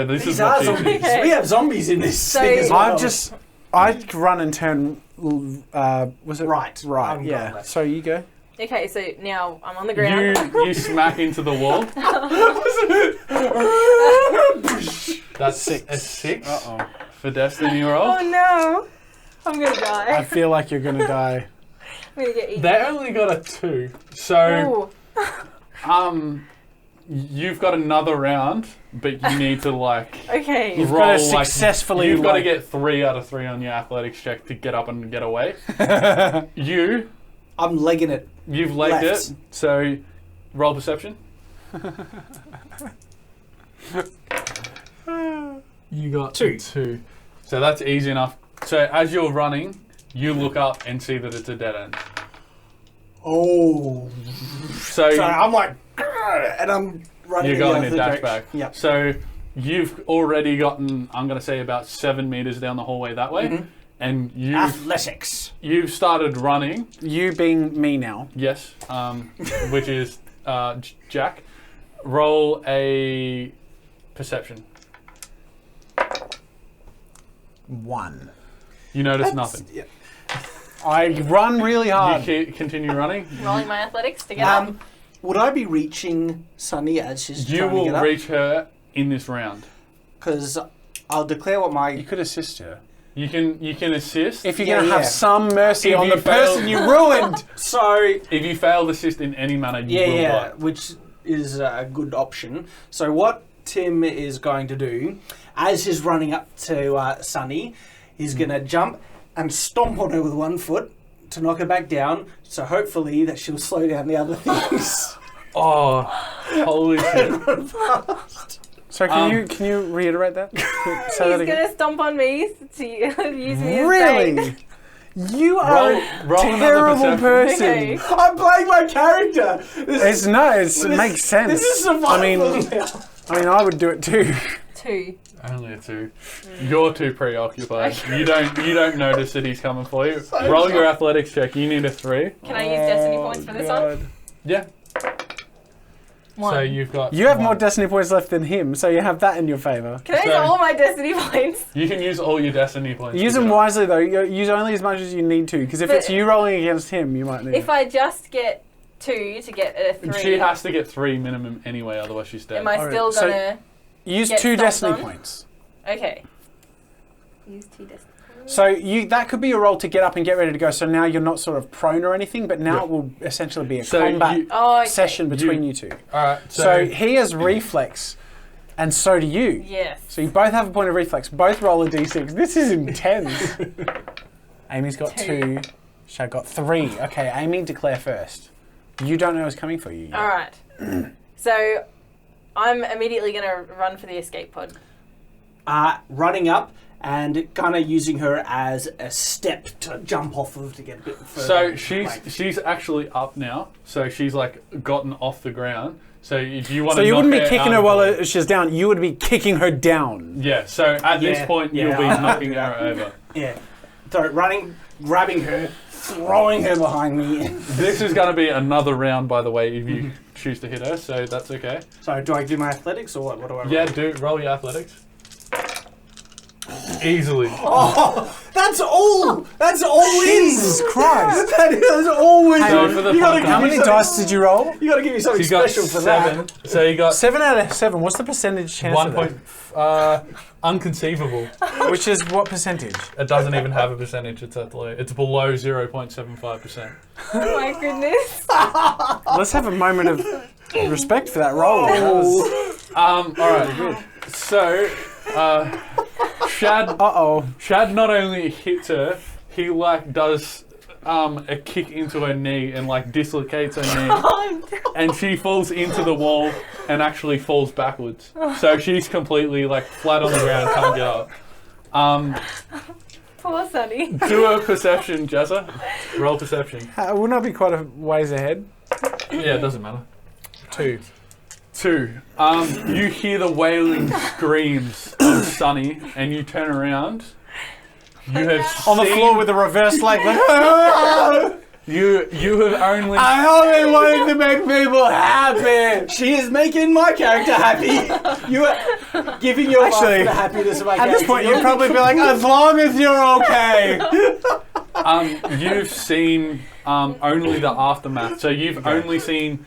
this These is are what she zombies. sees. We have zombies in this So- thing as well. I'd run and turn, was it? Right. Right, I'm going yeah. left. So you go. Okay, so now I'm on the ground. You smack into the wall. That's 6. a 6 Uh-oh. for Destiny roll. Oh no! I'm gonna die. I feel like you're going to die. I'm gonna get eaten. They only got a 2. So, Ooh. you've got another round, but you need to like... Okay. You've roll, got to like, successfully... You've got to like- get 3 out of 3 on your athletics check to get up and get away. I'm legging it. You've legged Left. it, so roll perception. You got 2. 2. So that's easy enough. So as you're running, you look up and see that it's a dead end. Oh. So So I'm like, and I'm running. you're in going the in other dash direction. back. Yep. So you've already gotten, I'm going to say, about 7 meters down the hallway that way. Mhm. And Athletics. you've started running. You being me now. Yes, which is Jack. Roll a perception. 1. You notice nothing. Yeah. I run really hard. You continue running. Rolling my athletics to get up. Would I be reaching Sunny as she's You trying to get will up? reach her in this round. Because I'll declare what my... You could assist her. You can assist. If you're Yeah, going to have yeah. some mercy If on you the fail- person you ruined. So, If you fail to assist in any manner, you will die. which is a good option. So what Tim is going to do, as he's running up to Sunny, he's going to jump and stomp on her with one foot to knock her back down. So hopefully that she'll slow down the other things. Oh, holy shit. So can you reiterate that? Say that He's again. going to stomp on me to use me as bait. Really? You are Roll a another terrible perception. person. Okay. I'm playing my character. It makes sense. This is survival. I mean, I would do it too. 2. Only a 2. You're too preoccupied. You don't notice that he's coming for you. Roll your athletics check. You need a 3. Can I use destiny points for this one? Yeah. 1. So you've got. You have more 1. destiny points left than him, so you have that in your favour. Can I use So- all my destiny points? You can use all your destiny points. Use to them get up. wisely though. Use only as much as you need to, because if But- it's you rolling against him, you might need If it. I just get 2 to get a 3, She has to get 3 minimum anyway, otherwise she's dead. am I Alright, still so- gonna... Use get 2 stomped destiny on? points. Okay. Use 2 destiny points. So that could be a roll to get up and get ready to go. So now you're not sort of prone or anything, but now Yeah. it will essentially be a So combat you- Oh, okay. session between you two. Alright, So he has reflex, and so do you. Yes. So you both have a point of reflex. Both roll a d6. This is intense. Amy's got 2. Shad got 3. Okay, Amy, declare first. You don't know what's coming for you yet. All right. So I'm immediately going to run for the escape pod. Running up and kind of using her as a step to jump off of to get a bit further. So she's like- she's actually up now. So she's like gotten off the ground. So if you want So to, you wouldn't be knock kicking out her of while the way- she's down. You would be kicking her down. Yeah. So at this Yeah, point, yeah, you'll be I'll knocking do that. her over. Yeah. So running, grabbing her, throwing her behind me. This is going to be another round, by the way, if you choose to hit her. So that's okay. So do I do my athletics or what? What do I roll? Yeah. Roll your athletics. Easily. Oh, that's all. That's all Jesus in. Christ. That is always. So for the you gotta podcast- give How me many something- dice did you roll? You got to give me something So you got special for 7. that. So you got 7 out of 7. What's the percentage chance 1 of point. Unconceivable. that? Which is what percentage? It doesn't even have a percentage. It's below 0.75%. Oh my goodness. Let's have a moment of respect for that roll. That was- All right. So, Shad Uh-oh. Shad not only hits her, he like does a kick into her knee and like dislocates her knee, and she falls into the wall and actually falls backwards. So she's completely like flat on the ground, can't get up. Poor Sunny. Do a perception, Jessa. Roll perception. Wouldn't I be quite a ways ahead? Yeah, it doesn't matter. 2. 2. You hear the wailing screams of Sunny, and you turn around. You have On the seen- floor with a reverse leg. You have only. I only wanted to make people happy. She is making my character happy. You are giving your life Actually, for the happiness of my At character. this point, you'd probably be like, as long as you're okay. You've seen only the aftermath. So you've only seen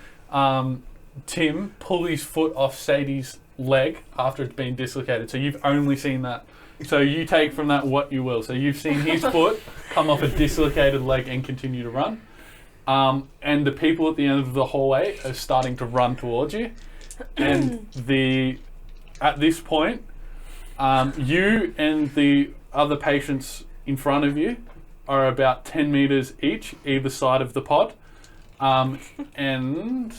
Tim pull his foot off Sadie's leg after it's been dislocated. So you've only seen that. So you take from that what you will. So you've seen his foot come off a dislocated leg and continue to run. And the people at the end of the hallway are starting to run towards you. And at this point, you and the other patients in front of you are about 10 meters each, either side of the pod. And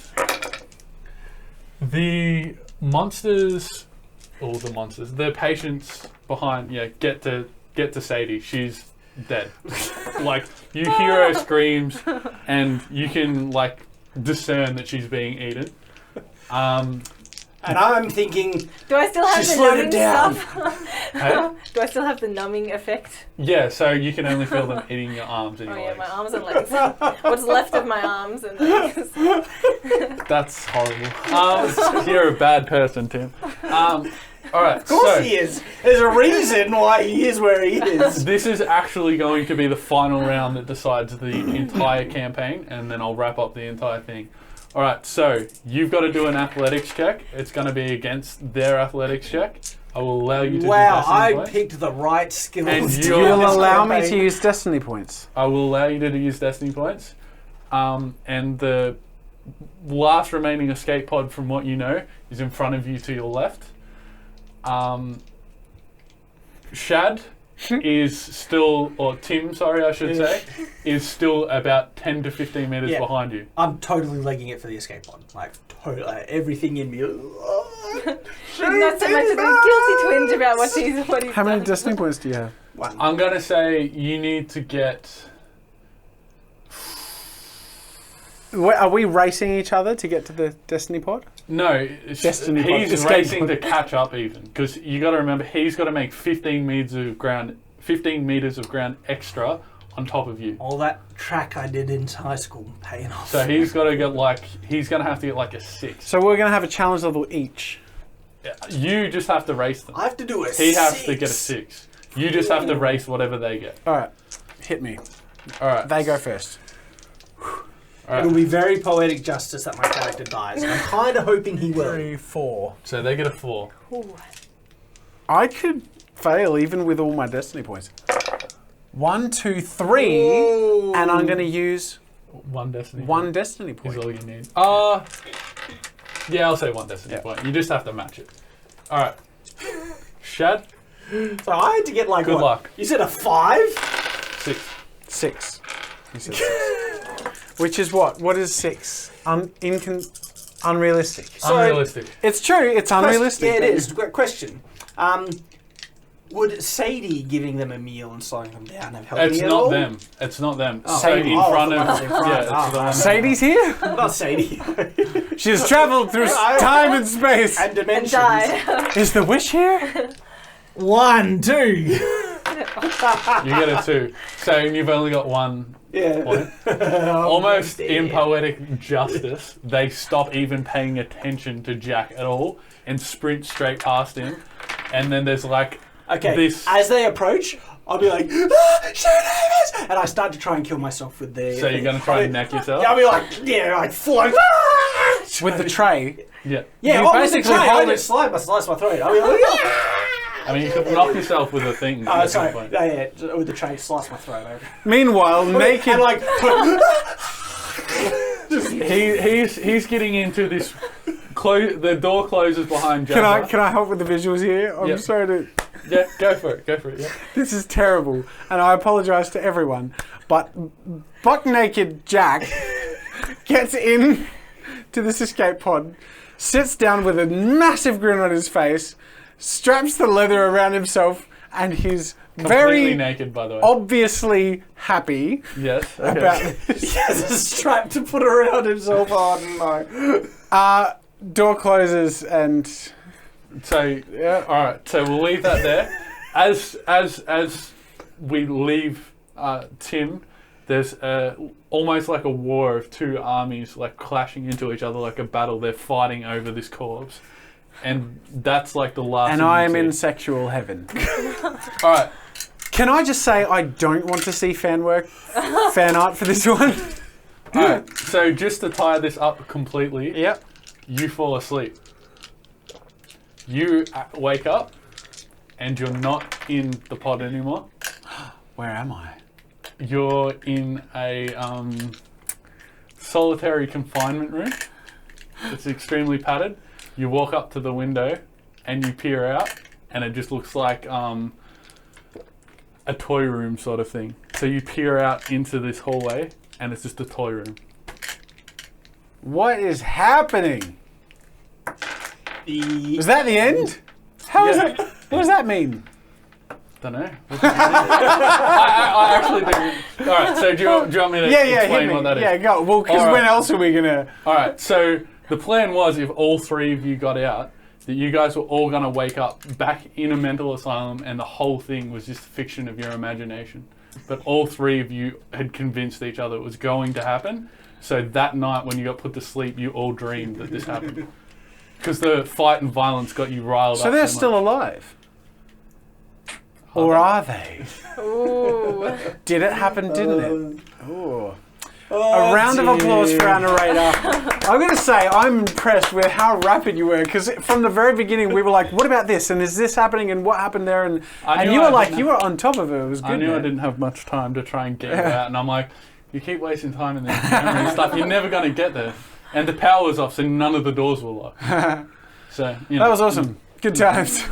the patients behind, get to Sadie. She's dead. Like, you hear her screams, and you can, like, discern that she's being eaten. And I'm thinking, Do I still have She the slowed it numbing down. stuff? Hey? Do I still have the numbing effect? Yeah, so you can only feel them eating your arms and Oh your yeah, legs. my arms and legs. What's left of my arms and legs. That's horrible. You're a bad person, Tim. All All right. Of course he is. There's a reason why he is where he is. This is actually going to be the final round that decides the entire campaign, and then I'll wrap up the entire thing. All right, so you've got to do an athletics check. It's going to be against their athletics check. I will allow you to do destiny I points. picked the right skills. And to you'll do You'll this allow me campaign. to use destiny points. I will allow you to use destiny points. And the last remaining escape pod, from what you know, is in front of you to your left. Shad is still, or Tim, sorry, I should say, is still about 10 to 15 meters Yeah. behind you. I'm totally legging it for the escape pod. Like, totally, everything in me. Not so much as a guilty twinge about what he's How many done. destiny points do you have? I'm going to say you need to get... Are we racing each other to get to the destiny pod? No, Destiny pod. he's Escape racing pod. to catch up even, because you got to remember he's got to make 15 meters of ground extra on top of you. All that track I did in high school paying off. So he's got to get he's going to have to get like a 6. So we're going to have a challenge level each. You just have to race them. I have to do a He has to 6. get a 6. You just have to race whatever they get. All right, hit me. All right. They go first. All right. It'll be very poetic justice that my character dies. I'm kind of hoping he will. 3, 4. So they get a 4. Ooh. I could fail even with all my destiny points. 1, 2, 3, Ooh. and I'm going to use One destiny. one destiny is point. all you need. Yeah, I'll say one destiny point. You just have to match it. All right. Shad, So I had to get like good what? luck. You said a 5? 6. 6. You said 6. Which is what? What is 6? Unrealistic. So- Unrealistic. It's true. It's unrealistic. Yeah, it is. Question. Would Sadie giving them a meal and slowing them down have helped It's me at not all? them. It's not them. Oh. So Sadie. in Oh, front the of ones in front. yeah, it's Oh, the one. Sadie's here. Not Sadie. She has travelled through time and space. and And dimensions. died. Is the wish here? 1, 2. You get a 2. So you've only got 1 Yeah. point. Almost in poetic justice, they stop even paying attention to Jack at all and sprint straight past him. And then there's like Okay. this. As they approach, I'll be like, shoot, and I start to try and kill myself with the. So you're going to try and neck yourself? Yeah, I'll be like flying. With the tray. Yeah. Yeah, You oh, basically basically I hold just slice my throat. I'll be like, I mean, you could knock yourself with a thing. at some sorry, point. yeah, with the tray, slice my throat. Meanwhile, naked. And like, He's getting into this. The door closes behind Jack. Can I help with the visuals here? I'm Yep. sorry to. Yeah, go for it. Go for it. Yeah. This is terrible, and I apologise to everyone. But buck naked Jack gets in to this escape pod, sits down with a massive grin on his face, straps the leather around himself, and he's Completely very naked, by the way. obviously happy Yes. Okay. about he has a strap to put around himself. Oh no. Door closes and So yeah. all right. So we'll leave that there. As we leave Tim, there's almost like a war of two armies like clashing into each other like a battle. They're fighting over this corpse, and that's like the last. And thing I you am in see. sexual heaven. All right. Can I just say I don't want to see fan art for this one? All right. So just to tie this up completely, Yep. you fall asleep. You wake up, and you're not in the pod anymore. Where am I? You're in a solitary confinement room. It's extremely padded. You walk up to the window and you peer out, and it just looks like a toy room sort of thing. So you peer out into this hallway, and it's just a toy room. What is happening? The Was that the end? How is Yeah. that? What does that mean? Don't know. I actually didn't. All right. So do you want me to explain hit me. what that is? Yeah, go. Well, because All right. when else are we gonna? All right. So the plan was, if all three of you got out, that you guys were all going to wake up back in a mental asylum, and the whole thing was just a fiction of your imagination. But all three of you had convinced each other it was going to happen. So that night when you got put to sleep, you all dreamed that this happened. because the fight and violence got you riled up. So they're much. still alive. Or are they? Ooh. Did it happen, didn't it? Ooh. A round of applause for our narrator. I'm going to say I'm impressed with how rapid you were, because from the very beginning we were like, what about this? And is this happening? And what happened there? And you were like, you were on top of it. It was good. I knew I didn't have much time to try and get it out. And I'm like, you keep wasting time in this memory stuff. You're never going to get there. And the power was off, so none of the doors were locked. So, you know. That was awesome. Good times.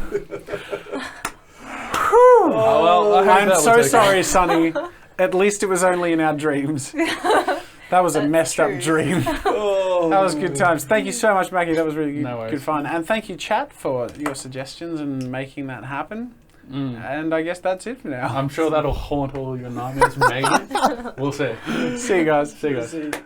Oh, well, I hope I'm that was so okay. sorry, Sonny. At least it was only in our dreams. That was a messed up dream. That was good times. Thank you so much, Maggie. That was really No worries. good fun. And thank you, chat, for your suggestions and making that happen. And I guess that's it for now. I'm sure that'll haunt all your nightmares, maybe. We'll see. See you guys. See you guys.